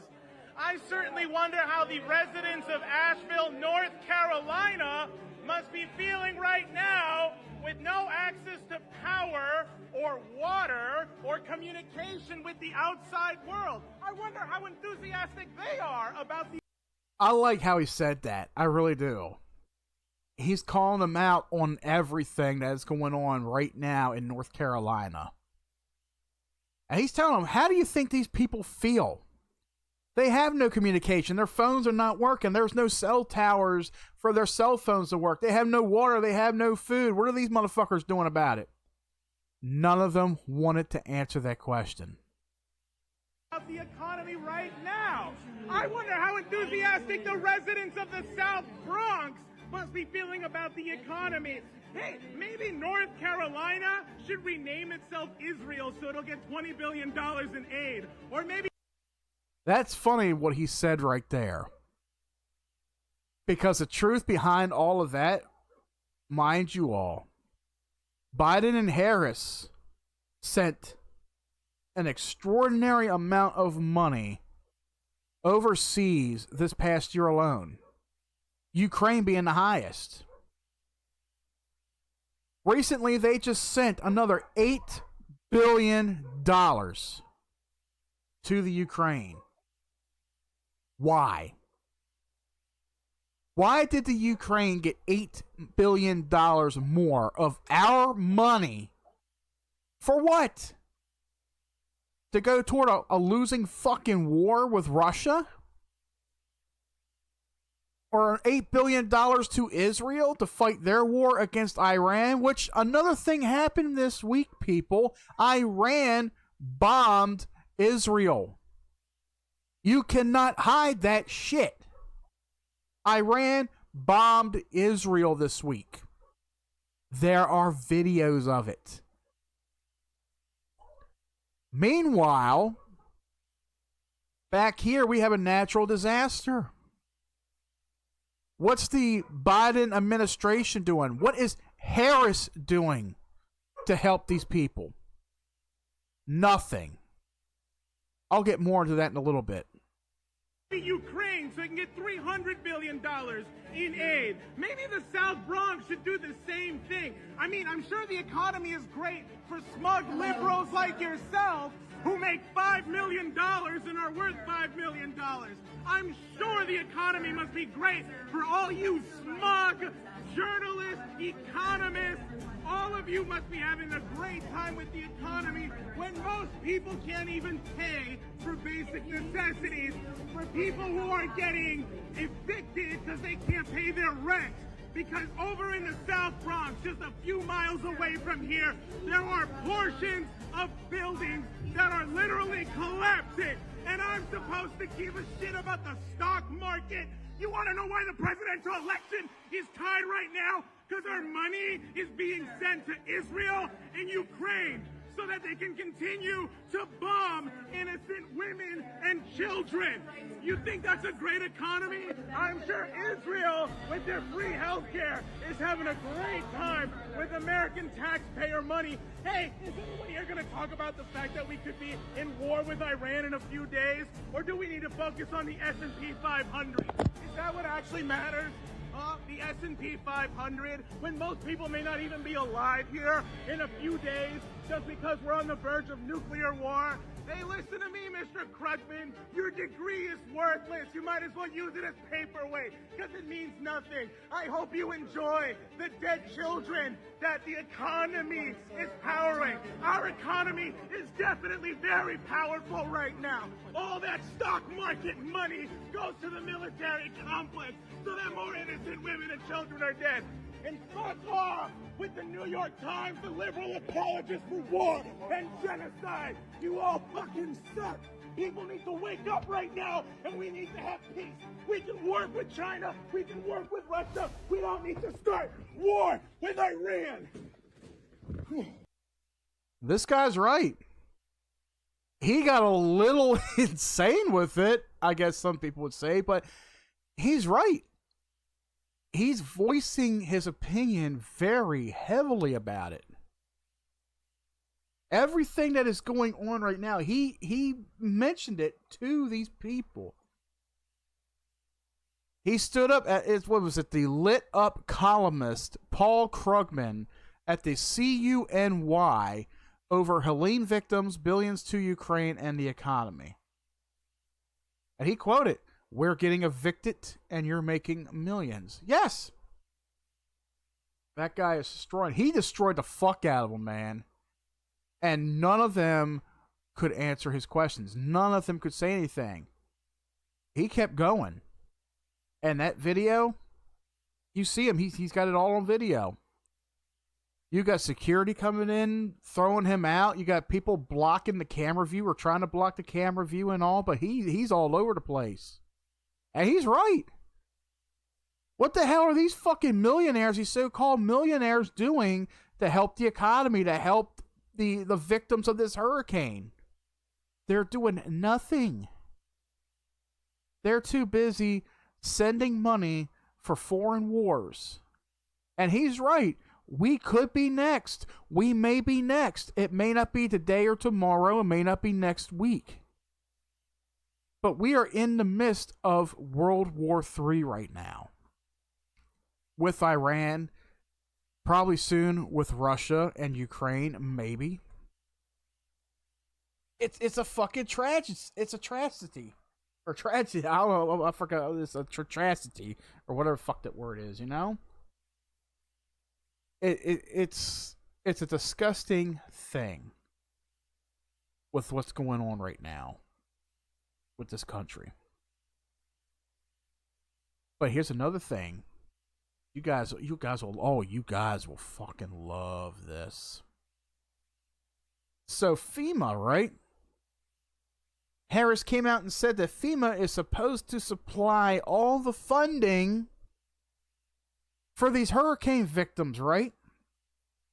[SPEAKER 3] I certainly wonder how the residents of Asheville, North Carolina must be feeling right now with no access to power or water or communication with the outside world. I wonder how enthusiastic they are about the...
[SPEAKER 2] I like how he said that. I really do. He's calling them out on everything that's going on right now in North Carolina. And he's telling them, how do you think these people feel? They have no communication. Their phones are not working. There's no cell towers for their cell phones to work. They have no water. They have no food. What are these motherfuckers doing about it? None of them wanted to answer that question.
[SPEAKER 3] The economy right now. I wonder how enthusiastic the residents of the South Bronx must be feeling about the economy. Hey, maybe North Carolina should rename itself Israel so it'll get $20 billion in aid. Or maybe...
[SPEAKER 2] That's funny what he said right there. Because the truth behind all of that, mind you all, Biden and Harris sent an extraordinary amount of money overseas this past year alone. Ukraine being the highest. Recently, they just sent another $8 billion to the Ukraine. Why? Why did the Ukraine get $8 billion more of our money? For what? To go toward a losing fucking war with Russia? Or $8 billion to Israel to fight their war against Iran? Which, another thing happened this week, people. Iran bombed Israel. You cannot hide that shit. Iran bombed Israel this week. There are videos of it. Meanwhile, back here we have a natural disaster. What's the Biden administration doing? What is Harris doing to help these people? Nothing. I'll get more into that in a little bit.
[SPEAKER 3] Ukraine so it can get $300 billion in aid. Maybe the South Bronx should do the same thing. I mean, I'm sure the economy is great for smug liberals like yourself who make $5 million and are worth $5 million. I'm sure the economy must be great for all you smug journalists, economists. All of you must be having a great time with the economy when most people can't even pay for basic necessities, for people who are getting evicted because they can't pay their rent. Because over in the South Bronx, just a few miles away from here, there are portions of buildings that are literally collapsing. And I'm supposed to give a shit about the stock market. You want to know why the presidential election is tied right now? Because our money is being sent to Israel and Ukraine so that they can continue to bomb innocent women and children. You think that's a great economy? I'm sure Israel, with their free health care, is having a great time with American taxpayer money. Hey, is anyone here going to talk about the fact that we could be in war with Iran in a few days? Or do we need to focus on the S&P 500? Is that what actually matters? The S&P 500, when most people may not even be alive here in a few days just because we're on the verge of nuclear war. Hey, listen to me, Mr. Krugman. Your degree is worthless. You might as well use it as paperweight because it means nothing. I hope you enjoy the dead children that the economy is powering. Our economy is definitely very powerful right now. All that stock market money goes to the military complex so that more innocent women and children are dead. And fuck off with the New York Times, the liberal apologists for war and genocide. You all fucking suck. People need to wake up right now, and we need to have peace. We can work with China. We can work with Russia. We don't need to start war with Iran.
[SPEAKER 2] This guy's right. He got a little insane with it, I guess some people would say, but he's right. He's voicing his opinion very heavily about it. Everything that is going on right now, he mentioned it to these people. He stood up at, the lit up columnist Paul Krugman at the CUNY over Helene victims, billions to Ukraine, and the economy. And he quoted, "We're getting evicted and you're making millions." Yes. That guy is destroying. He destroyed the fuck out of them, man. And none of them could answer his questions. None of them could say anything. He kept going. And that video, you see him. He's got it all on video. You got security coming in, throwing him out. You got people blocking the camera view or trying to block the camera view and all. But he's all over the place. And he's right. What the hell are these fucking millionaires, these so-called millionaires, doing to help the economy, to help the victims of this hurricane? They're doing nothing. They're too busy sending money for foreign wars. And he's right. We could be next. We may be next. It may not be today or tomorrow. It may not be next week. But we are in the midst of World War III right now. with Iran, probably soon with Russia and Ukraine, maybe. It's a fucking tragedy. It's a tragedy. Or tragedy. I don't know. I forgot. It's a tragedy. Or whatever the fuck that word is, you know? It's a disgusting thing with what's going on right now with this country. But here's another thing. You guys will fucking love this. So FEMA, right? Harris came out and said that FEMA is supposed to supply all the funding for these hurricane victims, right?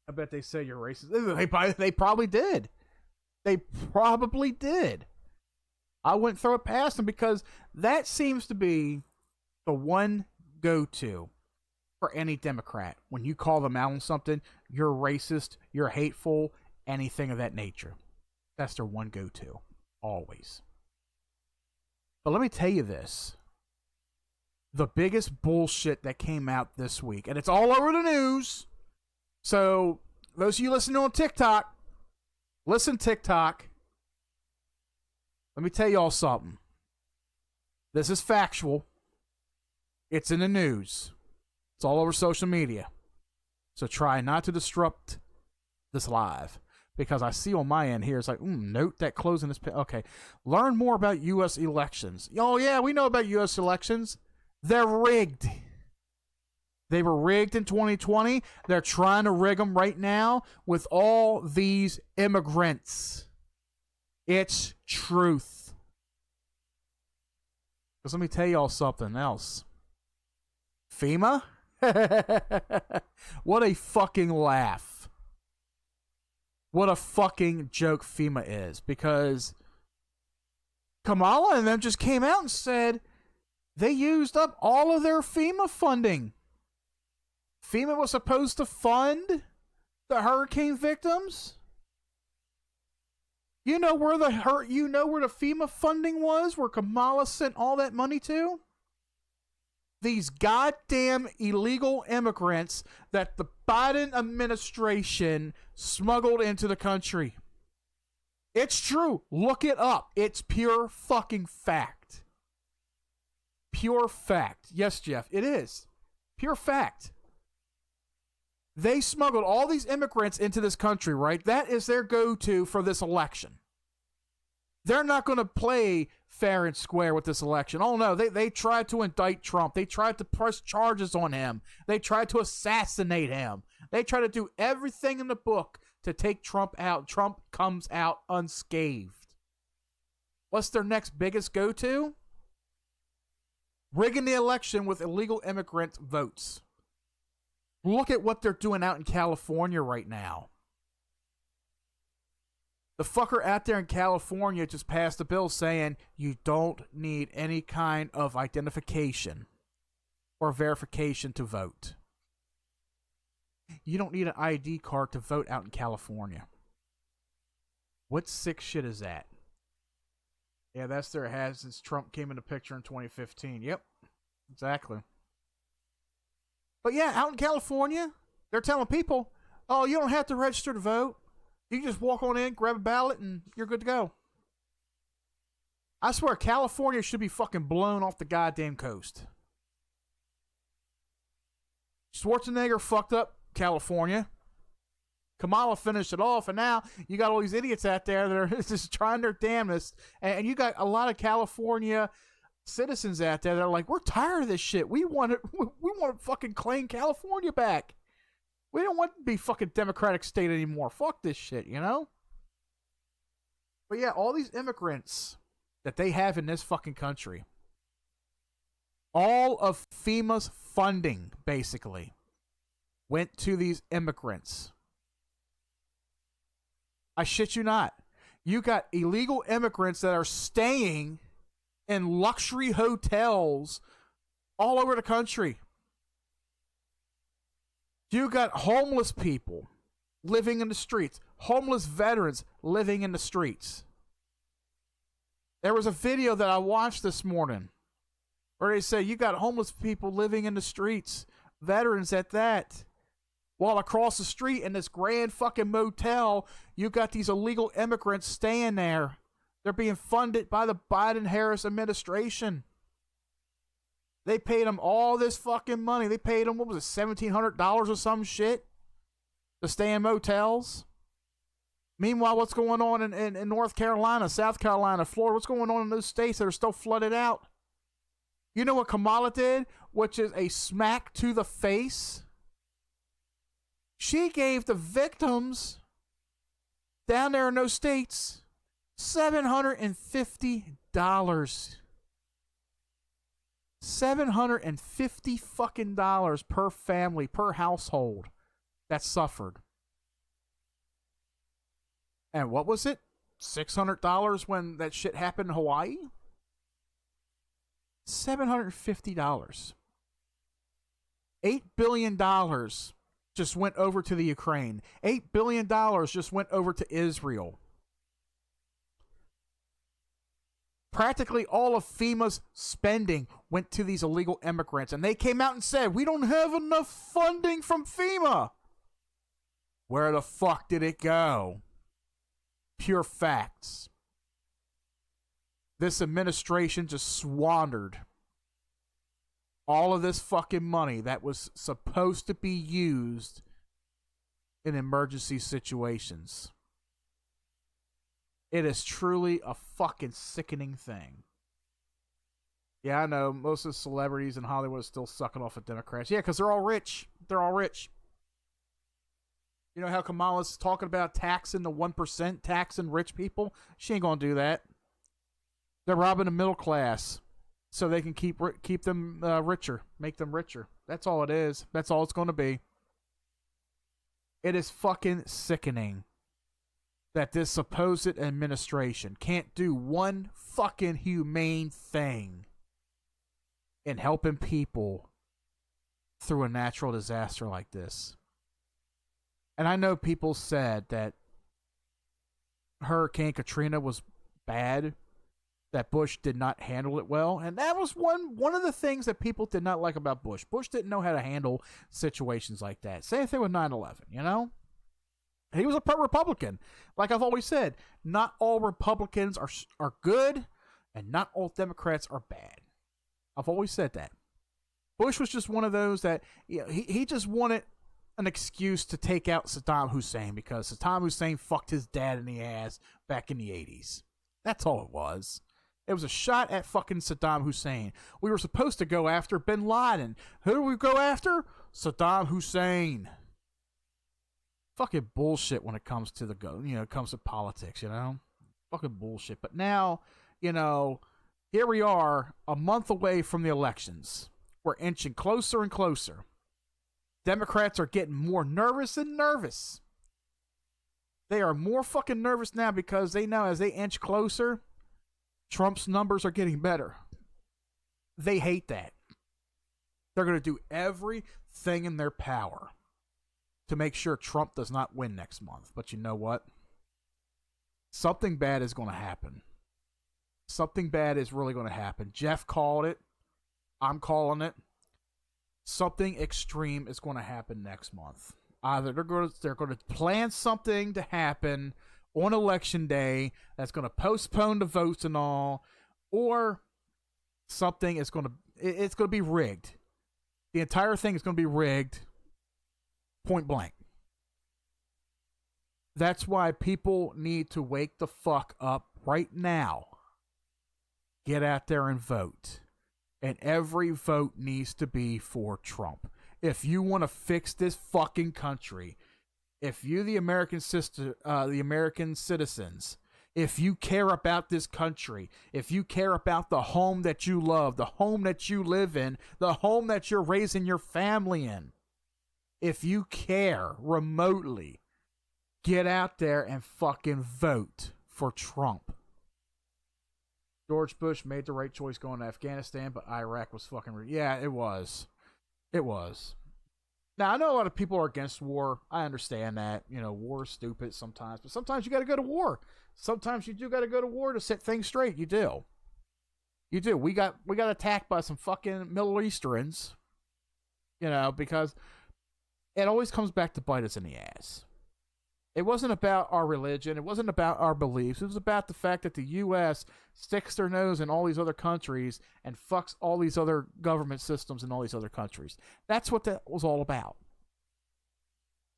[SPEAKER 2] I bet they say you're racist. They probably did. They probably did. I wouldn't throw it past them because that seems to be the one go-to for any Democrat. When you call them out on something, you're racist, you're hateful, anything of that nature. That's their one go-to. Always. But let me tell you this. The biggest bullshit that came out this week, and it's all over the news. So, those of you listening on TikTok, listen TikTok. Let me tell y'all something. This is factual. It's in the news. It's all over social media. So try not to disrupt this live. Because I see on my end here, it's like, note that closing this. Okay. Learn more about U.S. elections. Oh, yeah, we know about U.S. elections. They're rigged. They were rigged in 2020. They're trying to rig them right now with all these immigrants. It's truth. Because let me tell y'all something else. FEMA? What a fucking laugh. What a fucking joke FEMA is. Because Kamala and them just came out and said they used up all of their FEMA funding. FEMA was supposed to fund the hurricane victims. You know where the FEMA funding was, where Kamala sent all that money to? These goddamn illegal immigrants that the Biden administration smuggled into the country. It's true. Look it up. It's pure fucking fact. Pure fact. Yes, Jeff, it is. Pure fact. They smuggled all these immigrants into this country, right? That is their go-to for this election. They're not going to play fair and square with this election. Oh, no, they tried to indict Trump. They tried to press charges on him. They tried to assassinate him. They tried to do everything in the book to take Trump out. Trump comes out unscathed. What's their next biggest go-to? Rigging the election with illegal immigrant votes. Look at what they're doing out in California right now. The fucker out there in California just passed a bill saying you don't need any kind of identification or verification to vote. You don't need an ID card to vote out in California. What sick shit is that? Yeah, that's their has since Trump came into picture in 2015. Yep, exactly. But yeah, out in California, they're telling people, oh, you don't have to register to vote. You can just walk on in, grab a ballot, and you're good to go. I swear, California should be fucking blown off the goddamn coast. Schwarzenegger fucked up California. Kamala finished it off, and now you got all these idiots out there that are just trying their damnedest. And you got a lot of California citizens out there that are like, we're tired of this shit. We want to fucking claim California back. We don't want to be fucking Democratic state anymore. Fuck this shit, you know? But yeah, all these immigrants that they have in this fucking country, all of FEMA's funding, basically, went to these immigrants. I shit you not. You got illegal immigrants that are staying in luxury hotels all over the country. You got homeless people living in the streets. Homeless veterans living in the streets. There was a video that I watched this morning where they say you got homeless people living in the streets Veterans at that. While across the street in this grand fucking motel, you got these illegal immigrants staying there. They're being funded by the Biden-Harris administration. They paid them all this fucking money. They paid them, what was it, $1,700 or some shit to stay in motels? Meanwhile, what's going on in North Carolina, South Carolina, Florida? What's going on in those states that are still flooded out? You know what Kamala did, which is a smack to the face? She gave the victims down there in those states $750. $750 fucking dollars per family, per household that suffered. And what was it? $600 when that shit happened in Hawaii? $750. $8 billion just went over to the Ukraine. $8 billion just went over to Israel. Practically all of FEMA's spending went to these illegal immigrants. And they came out and said, we don't have enough funding from FEMA. Where the fuck did it go? Pure facts. This administration just squandered all of this fucking money that was supposed to be used in emergency situations. It is truly a fucking sickening thing. Yeah, I know. Most of the celebrities in Hollywood are still sucking off at Democrats. Yeah, because they're all rich. They're all rich. You know how Kamala's talking about taxing the 1%, taxing rich people? She ain't going to do that. They're robbing the middle class so they can keep them richer, make them richer. That's all it is. That's all it's going to be. It is fucking sickening that this supposed administration can't do one fucking humane thing in helping people through a natural disaster like this. And I know people said that Hurricane Katrina was bad, that Bush did not handle it well, and that was one of the things that people did not like about Bush. Bush didn't know how to handle situations like that. Same thing with 9/11, you know? He was a Republican. Like I've always said, not all Republicans are good, and not all Democrats are bad. I've always said that. Bush was just one of those that, you know, he just wanted an excuse to take out Saddam Hussein because Saddam Hussein fucked his dad in the ass back in the 80s. That's all it was. It was a shot at fucking Saddam Hussein. We were supposed to go after bin Laden. Who do we go after? Saddam Hussein. Fucking bullshit when it comes to comes to politics, you know? Fucking bullshit. But now, you know, here we are a month away from the elections. We're inching closer and closer. Democrats are getting more nervous and nervous. They are more fucking nervous now because they know as they inch closer, Trump's numbers are getting better. They hate that. They're going to do everything in their power to make sure Trump does not win next month. But you know what? Something bad is going to happen. Something bad is really going to happen. Jeff called it. I'm calling it. Something extreme is going to happen next month. Either they're going to plan something to happen on election day that's going to postpone the votes and all, or something is going to be rigged. The entire thing is going to be rigged, point blank. That's why people need to wake the fuck up right now. Get out there and vote. And every vote needs to be for Trump. If you want to fix this fucking country, if you, the American citizens, if you care about this country, if you care about the home that you love, the home that you live in, the home that you're raising your family in, if you care remotely, get out there and fucking vote for Trump. George Bush made the right choice going to Afghanistan, but Iraq was fucking... Yeah, it was. It was. Now, I know a lot of people are against war. I understand that. You know, war is stupid sometimes, but sometimes you got to go to war. Sometimes you do got to go to war to set things straight. You do. You do. We got attacked by some fucking Middle Easterns. You know, because it always comes back to bite us in the ass. It wasn't about our religion. It wasn't about our beliefs. It was about the fact that the U.S. sticks their nose in all these other countries and fucks all these other government systems in all these other countries. That's what that was all about.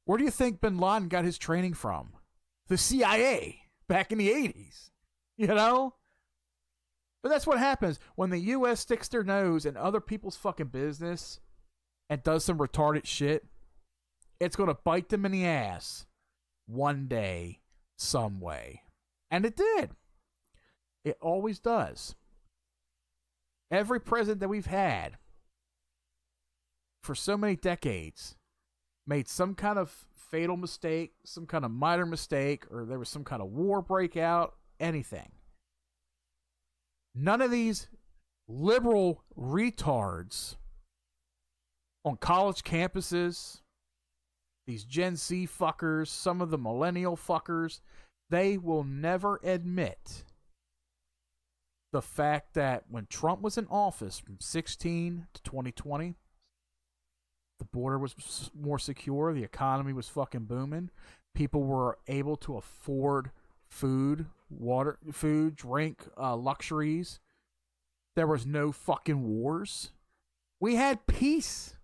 [SPEAKER 2] Where do you think bin Laden got his training from? The CIA back in the 80s. You know? But that's what happens when the U.S. sticks their nose in other people's fucking business and does some retarded shit. It's going to bite them in the ass. One day, some way. And it did. It always does. Every president that we've had for so many decades made some kind of fatal mistake, some kind of minor mistake, or there was some kind of war breakout, anything. None of these liberal retards on college campuses, these Gen Z fuckers, some of the millennial fuckers, they will never admit the fact that when Trump was in office from 2016 to 2020, the border was more secure, the economy was fucking booming, people were able to afford food, drink, luxuries. There was no fucking wars. We had peace.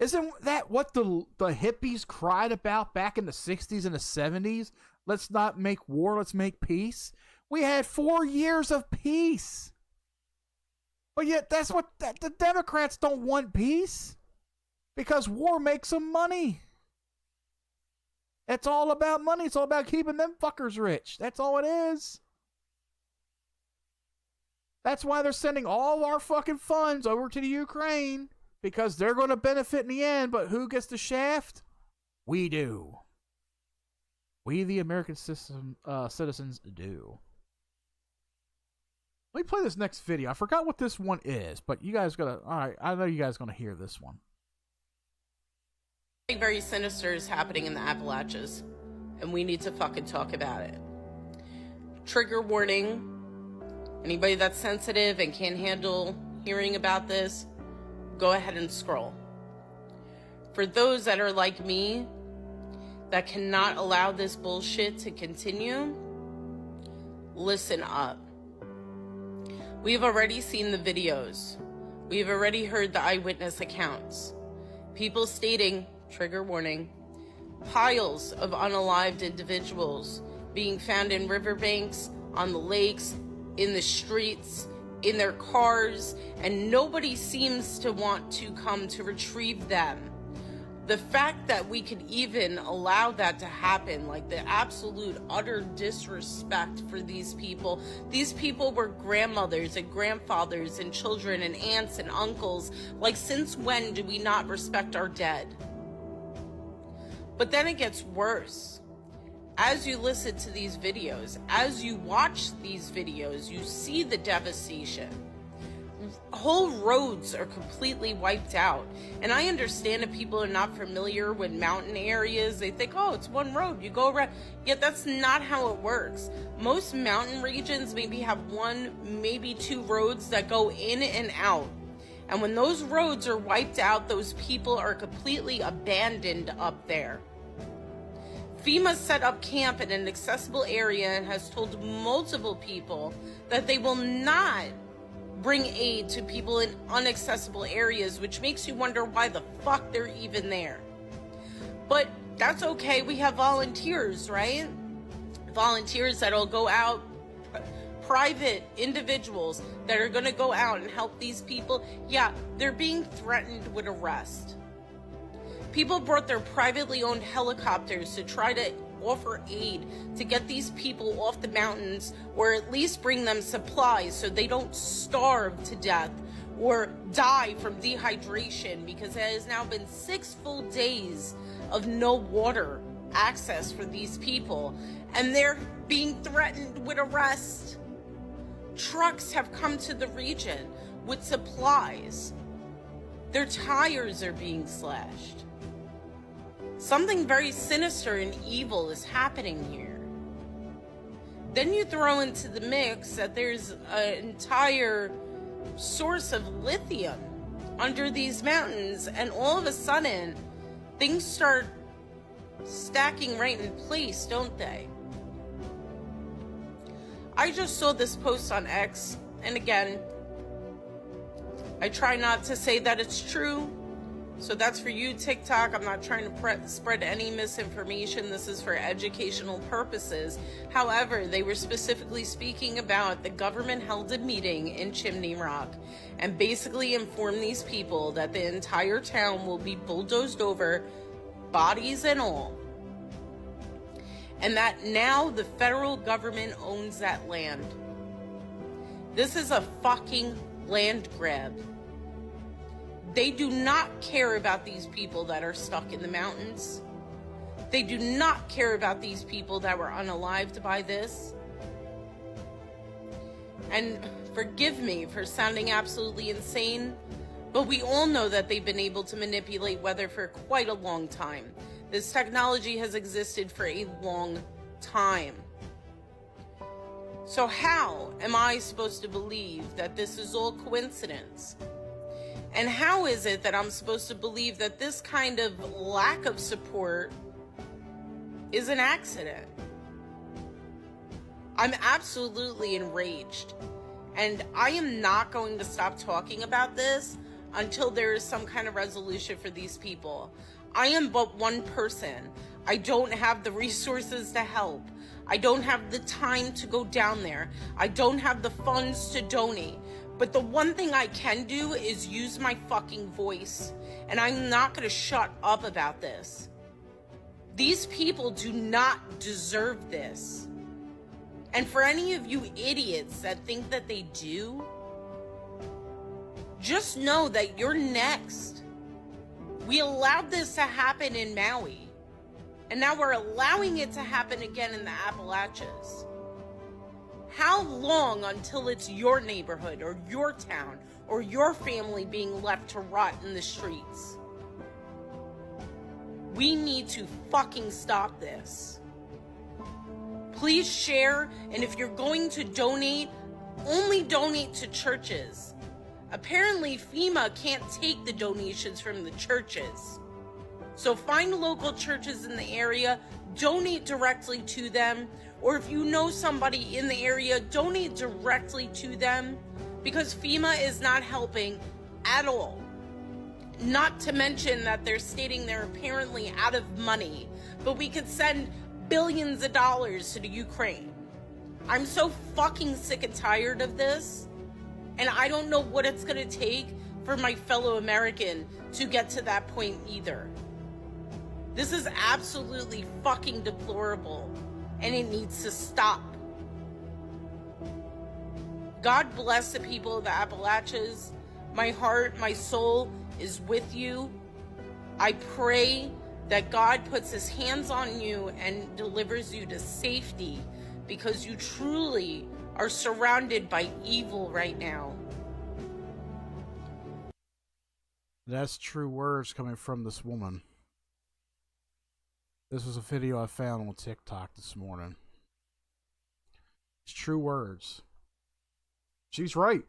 [SPEAKER 2] Isn't that what the hippies cried about back in the 60s and the 70s? Let's not make war, let's make peace. We had 4 years of peace. But yet that's what the Democrats don't want peace. Because war makes them money. It's all about money. It's all about keeping them fuckers rich. That's all it is. That's why they're sending all our fucking funds over to the Ukraine. Because they're going to benefit in the end, but who gets the shaft? We do. We, the American citizens, do. Let me play this next video. I forgot what this one is, but you guys gotta. All right, I know you guys gonna hear this one.
[SPEAKER 4] Something very sinister is happening in the Appalachians, and we need to fucking talk about it. Trigger warning. Anybody that's sensitive and can't handle hearing about this, go ahead and scroll. For those that are like me, that cannot allow this bullshit to continue, listen up. We've already seen the videos. We've already heard the eyewitness accounts. People stating, trigger warning, piles of unalived individuals being found in riverbanks, on the lakes, in the streets, in their cars, and nobody seems to want to come to retrieve them. The fact that we could even allow that to happen, like the absolute utter disrespect for these people were grandmothers and grandfathers and children and aunts and uncles. Like, since when do we not respect our dead? But then it gets worse. As you listen to these videos, as you watch these videos, you see the devastation. Whole roads are completely wiped out. And I understand if people are not familiar with mountain areas, they think, oh, it's one road, you go around. Yet that's not how it works. Most mountain regions maybe have one, maybe two roads that go in and out. And when those roads are wiped out, those people are completely abandoned up there. FEMA set up camp in an accessible area and has told multiple people that they will not bring aid to people in inaccessible areas, which makes you wonder why the fuck they're even there. But that's okay, we have volunteers, right? Volunteers that'll go out, private individuals that are gonna go out and help these people. Yeah, they're being threatened with arrest. People brought their privately owned helicopters to try to offer aid to get these people off the mountains, or at least bring them supplies so they don't starve to death or die from dehydration, because it has now been 6 full days of no water access for these people, and they're being threatened with arrest. Trucks have come to the region with supplies. Their tires are being slashed. Something very sinister and evil is happening here. Then you throw into the mix that there's an entire source of lithium under these mountains, and all of a sudden things start stacking right in place, don't they? I just saw this post on X, and again, I try not to say that it's true, so that's for you, TikTok. I'm not trying to spread any misinformation. This is for educational purposes. However, they were specifically speaking about the government held a meeting in Chimney Rock and basically informed these people that the entire town will be bulldozed over, bodies and all, and that now the federal government owns that land. This is a fucking land grab. They do not care about these people that are stuck in the mountains. They do not care about these people that were unalived by this. And forgive me for sounding absolutely insane, but we all know that they've been able to manipulate weather for quite a long time. This technology has existed for a long time. So how am I supposed to believe that this is all coincidence? And how is it that I'm supposed to believe that this kind of lack of support is an accident? I'm absolutely enraged. And I am not going to stop talking about this until there is some kind of resolution for these people. I am but one person. I don't have the resources to help. I don't have the time to go down there. I don't have the funds to donate. But the one thing I can do is use my fucking voice. And I'm not going to shut up about this. These people do not deserve this. And for any of you idiots that think that they do, just know that you're next. We allowed this to happen in Maui. And now we're allowing it to happen again in the Appalachians. How long until it's your neighborhood or your town or your family being left to rot in the streets? We need to fucking stop this. Please share, and if you're going to donate, only donate to churches. Apparently FEMA can't take the donations from the churches. So find local churches in the area, donate directly to them, or if you know somebody in the area, donate directly to them, because FEMA is not helping at all. Not to mention that they're stating they're apparently out of money, but we could send billions of dollars to the Ukraine. I'm so fucking sick and tired of this, and I don't know what it's gonna take for my fellow American to get to that point either. This is absolutely fucking deplorable, and it needs to stop. God bless the people of the Appalachians. My heart, my soul is with you. I pray that God puts his hands on you and delivers you to safety, because you truly are surrounded by evil right now.
[SPEAKER 2] That's true words coming from this woman. This was a video I found on TikTok this morning. It's true words. She's right.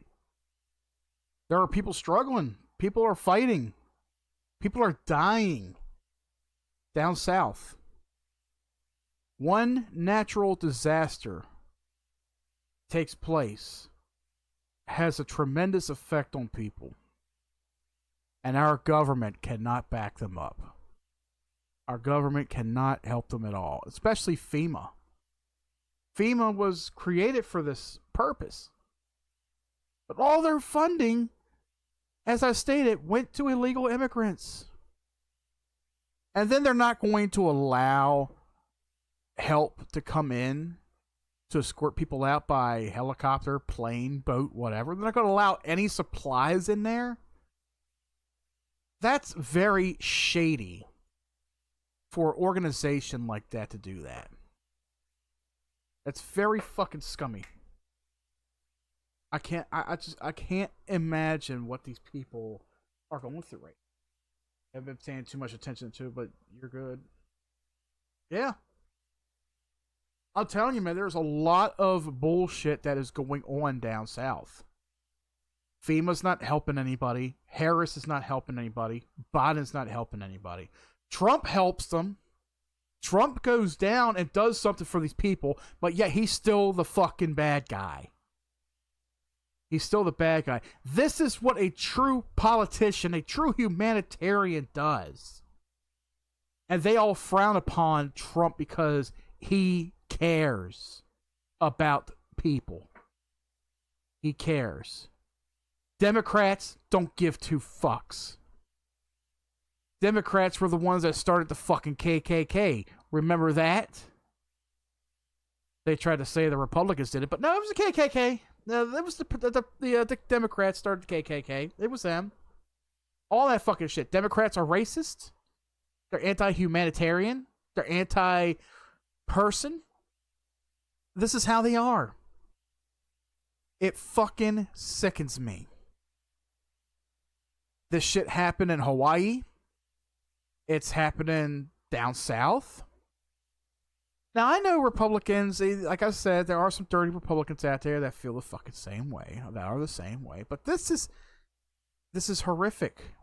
[SPEAKER 2] There are people struggling. People are fighting. People are dying down south. One natural disaster takes place, has a tremendous effect on people, and our government cannot back them up. Our government cannot help them at all, especially FEMA. FEMA was created for this purpose. But all their funding, as I stated, went to illegal immigrants. And then they're not going to allow help to come in to escort people out by helicopter, plane, boat, whatever. They're not going to allow any supplies in there. That's very shady for an organization like that to do that. That's very fucking scummy. I can't imagine what these people are going through right now. I've been paying too much attention to it, but you're good. Yeah. I'm telling you, man, there's a lot of bullshit that is going on down south. FEMA's not helping anybody. Harris is not helping anybody. Biden's not helping anybody. Trump helps them. Trump goes down and does something for these people, but yet he's still the fucking bad guy. He's still the bad guy. This is what a true politician, a true humanitarian does. And they all frown upon Trump because he cares about people. He cares. Democrats don't give two fucks. Democrats were the ones that started the fucking KKK. Remember that? They tried to say the Republicans did it, but no, it was the KKK. No, it was the Democrats started the KKK. It was them. All that fucking shit. Democrats are racist. They're anti-humanitarian. They're anti-person. This is how they are. It fucking sickens me. This shit happened in Hawaii. It's happening down south. Now, I know Republicans, like I said, there are some dirty Republicans out there that feel the fucking same way, that are the same way. But this is horrific.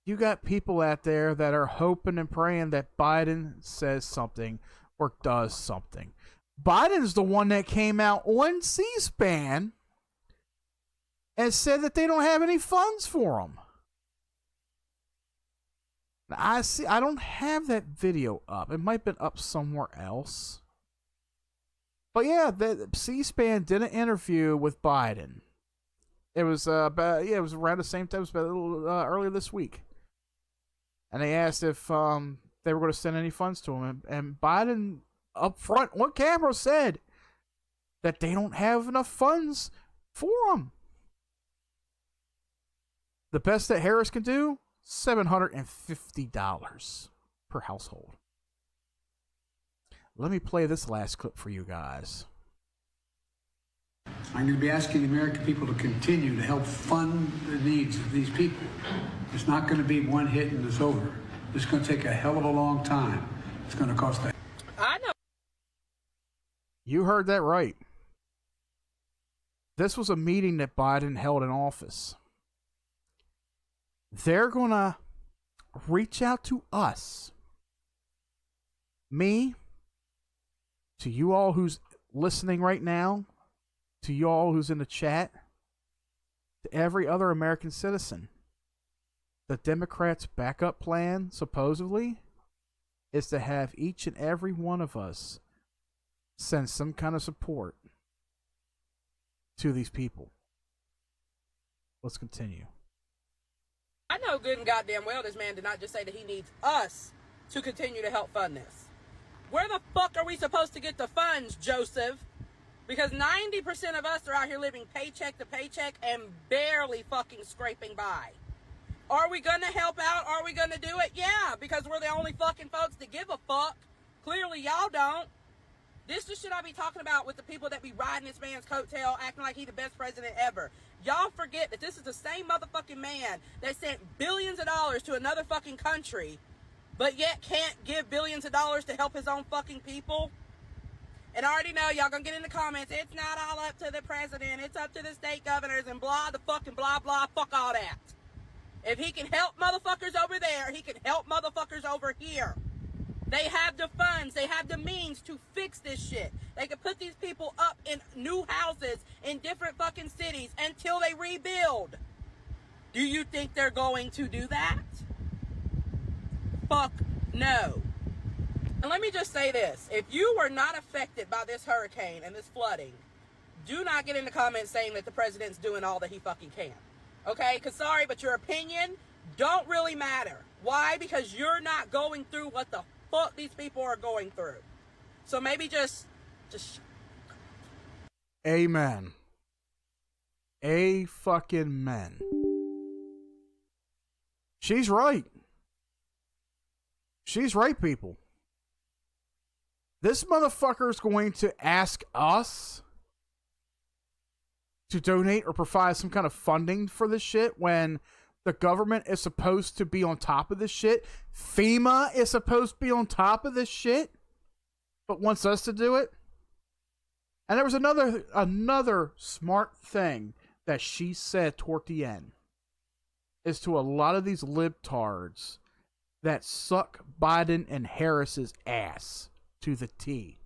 [SPEAKER 2] You got people out there that are hoping and praying that Biden says something or does something. Biden's the one that came out on C-SPAN and said that they don't have any funds for him. I don't have that video up. It might have been up somewhere else. But yeah, C-SPAN did an interview with Biden. It was it was around the same time. It was about a little earlier this week. And they asked if they were going to send any funds to him, and Biden up front on camera said that they don't have enough funds for him. The best that Harris can do, $750 per household. Let me play this last clip for you guys.
[SPEAKER 5] I'm going to be asking the American people to continue to help fund the needs of these people. It's not going to be one hit and it's over. It's going to take a hell of a long time. It's going to cost a...
[SPEAKER 4] I know.
[SPEAKER 2] You heard that right. This was a meeting that Biden held in office. They're going to reach out to us. Me. To you all who's listening right now. To you all who's in the chat. To every other American citizen. The Democrats' backup plan, supposedly, is to have each and every one of us send some kind of support to these people. Let's continue.
[SPEAKER 4] I know good and goddamn well this man did not just say that he needs us to continue to help fund this. Where the fuck are we supposed to get the funds, Joseph? Because 90% of us are out here living paycheck to paycheck and barely fucking scraping by. Are we gonna help out? Are we gonna do it? Yeah, because we're the only fucking folks that give a fuck. Clearly y'all don't. This is the shit I be talking about with the people that be riding this man's coattail, acting like he the best president ever. Y'all forget that this is the same motherfucking man that sent billions of dollars to another fucking country, but yet can't give billions of dollars to help his own fucking people. And I already know y'all gonna get in the comments, it's not all up to the president, it's up to the state governors and blah, the fucking blah, blah, fuck all that. If he can help motherfuckers over there, he can help motherfuckers over here. They have the funds, they have the means to fix this shit. They can put these people up in new houses in different fucking cities until they rebuild. Do you think they're going to do that? Fuck no. And let me just say this. If you were not affected by this hurricane and this flooding, do not get in the comments saying that the president's doing all that he fucking can. Okay? Because sorry, but your opinion don't really matter. Why? Because you're not going through what the fuck these people are going through. So maybe just
[SPEAKER 2] Amen. A fucking men. She's right. She's right, people. This motherfucker's going to ask us to donate or provide some kind of funding for this shit when the government is supposed to be on top of this shit. FEMA is supposed to be on top of this shit, but wants us to do it. And there was another smart thing that she said toward the end is to a lot of these libtards that suck Biden and Harris's ass to the T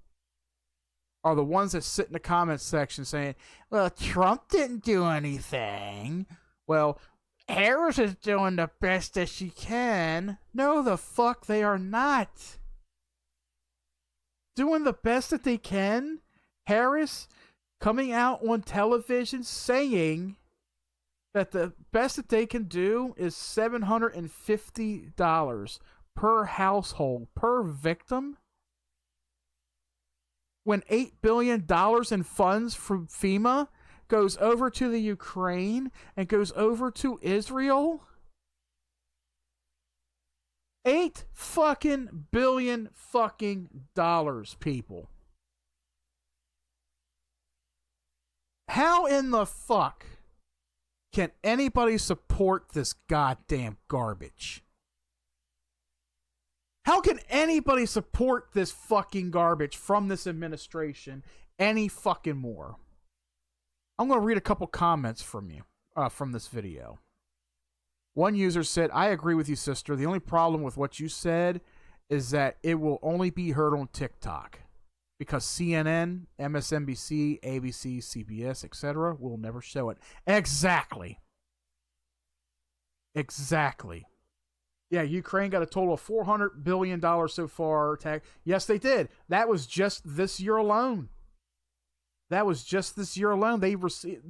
[SPEAKER 2] are the ones that sit in the comments section saying, well, Trump didn't do anything. Well, Harris is doing the best that she can. No, the fuck they are not. Doing the best that they can? Harris coming out on television saying that the best that they can do is $750 per household, per victim? When $8 billion in funds from FEMA goes over to the Ukraine and goes over to Israel? $8 fucking billion fucking dollars, people. How in the fuck can anybody support this goddamn garbage? How can anybody support this fucking garbage from this administration any fucking more? I'm going to read a couple comments from you, from this video. One user said, I agree with you, sister. The only problem with what you said is that it will only be heard on TikTok because CNN, MSNBC, ABC, CBS, etc. will never show it. Exactly. Yeah, Ukraine got a total of $400 billion so far. Yes, they did. That was just this year alone. They received,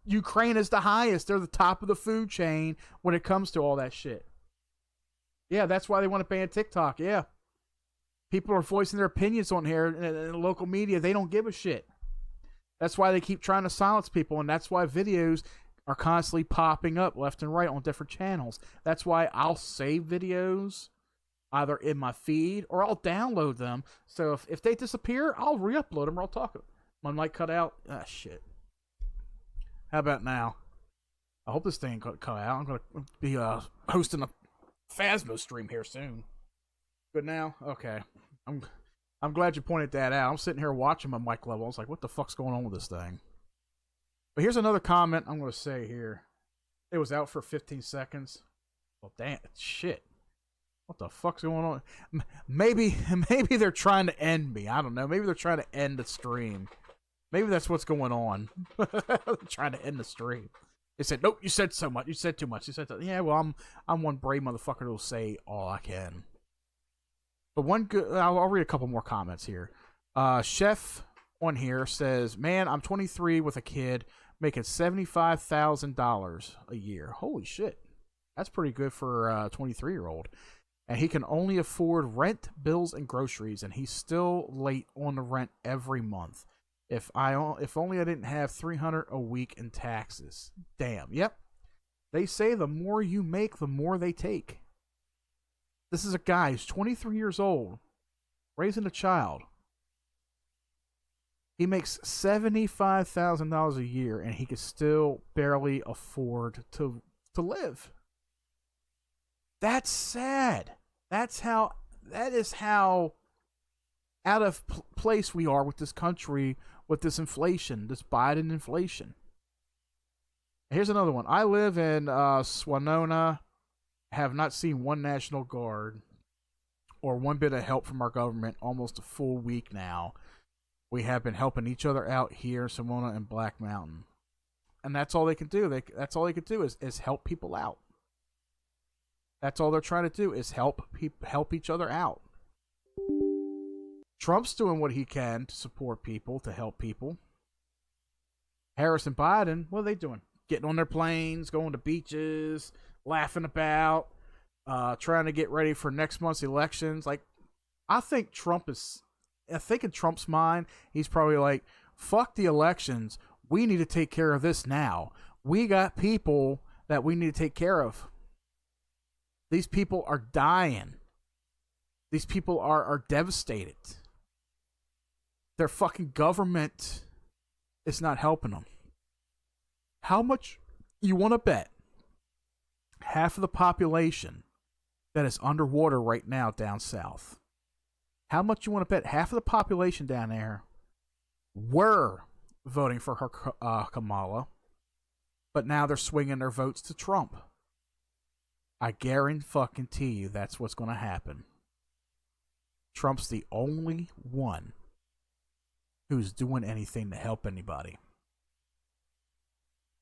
[SPEAKER 2] Ukraine is the highest. They're the top of the food chain when it comes to all that shit. Yeah, that's why they want to ban TikTok. Yeah. People are voicing their opinions on here in the local media. They don't give a shit. That's why they keep trying to silence people, and that's why videos are constantly popping up left and right on different channels. That's why I'll save videos either in my feed or I'll download them. So if they disappear, I'll re-upload them or I'll talk about them. One might cut out. Ah, shit. How about now? I hope this thing cut out. I'm going to be hosting a Phasmo stream here soon. Good now? Okay. I'm glad you pointed that out. I'm sitting here watching my mic level. I was like, what the fuck's going on with this thing? But here's another comment I'm going to say here. It was out for 15 seconds. Well, damn, shit. What the fuck's going on? Maybe they're trying to end me. I don't know. Maybe they're trying to end the stream. Maybe that's what's going on. They're trying to end the stream. They said, nope, you said so much. You said too much. You said, yeah, well, I'm one brave motherfucker who'll say all I can. But one good, I'll read a couple more comments here. Chef on here says, man, I'm 23 with a kid making $75,000 a year. Holy shit. That's pretty good for a 23-year-old. And he can only afford rent, bills, and groceries, and he's still late on the rent every month. If only I didn't have $300 a week in taxes. Damn. Yep. They say the more you make, the more they take. This is a guy who's 23 years old, raising a child. He makes $75,000 a year, and he can still barely afford to live. That's sad. That is how out of place we are with this country, with this inflation, this Biden inflation. Here's another one. I live in Swanona, have not seen one National Guard or one bit of help from our government almost a full week now. We have been helping each other out here in Swanona and Black Mountain. And that's all they can do. That's all they can do is help people out. That's all they're trying to do is help each other out. Trump's doing what he can to support people, to help people. Harris and Biden, what are they doing? Getting on their planes, going to beaches, laughing about, trying to get ready for next month's elections. Like, I think in Trump's mind, he's probably like, fuck the elections. We need to take care of this now. We got people that we need to take care of. These people are dying. These people are devastated. Their fucking government is not helping them. How much you want to bet half of the population that is underwater right now down south? How much you want to bet half of the population down there were voting for her Kamala, but now they're swinging their votes to Trump. I guarantee you that's what's going to happen. Trump's the only one who's doing anything to help anybody.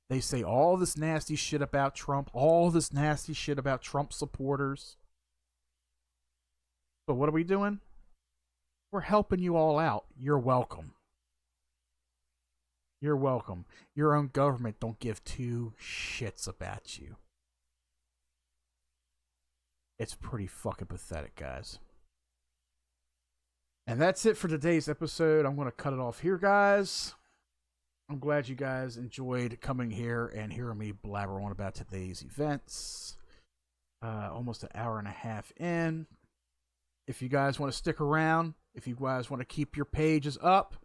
[SPEAKER 2] They say all this nasty shit about Trump, all this nasty shit about Trump supporters. But what are we doing? We're helping you all out. You're welcome. You're welcome. Your own government don't give two shits about you. It's pretty fucking pathetic, guys. And that's it for today's episode. I'm going to cut it off here, guys. I'm glad you guys enjoyed coming here and hearing me blabber on about today's events. Almost an hour and a half in. If you guys want to stick around, if you guys want to keep your pages up,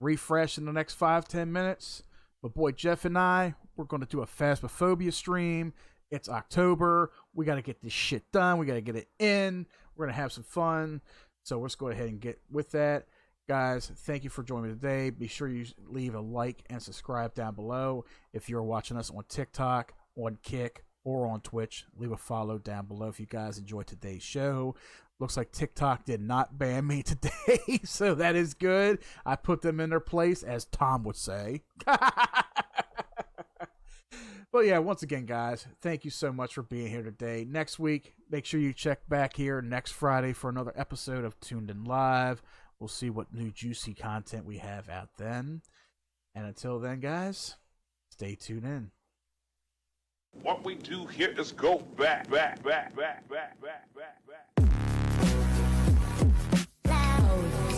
[SPEAKER 2] refresh in the next 5-10 minutes, my boy Jeff and I, we're going to do a Phasmophobia stream. It's October. We got to get this shit done. We got to get it in. We're going to have some fun. So let's go ahead and get with that. Guys, thank you for joining me today. Be sure you leave a like and subscribe down below. If you're watching us on TikTok, on Kick, or on Twitch, leave a follow down below if you guys enjoyed today's show. Looks like TikTok did not ban me today, so that is good. I put them in their place, as Tom would say. But yeah, once again, guys, thank you so much for being here today. Next week, make sure you check back here next Friday for another episode of Tuned In Live. We'll see what new juicy content we have out then. And until then, guys, stay tuned in.
[SPEAKER 6] What we do here is go back.
[SPEAKER 7] Loud.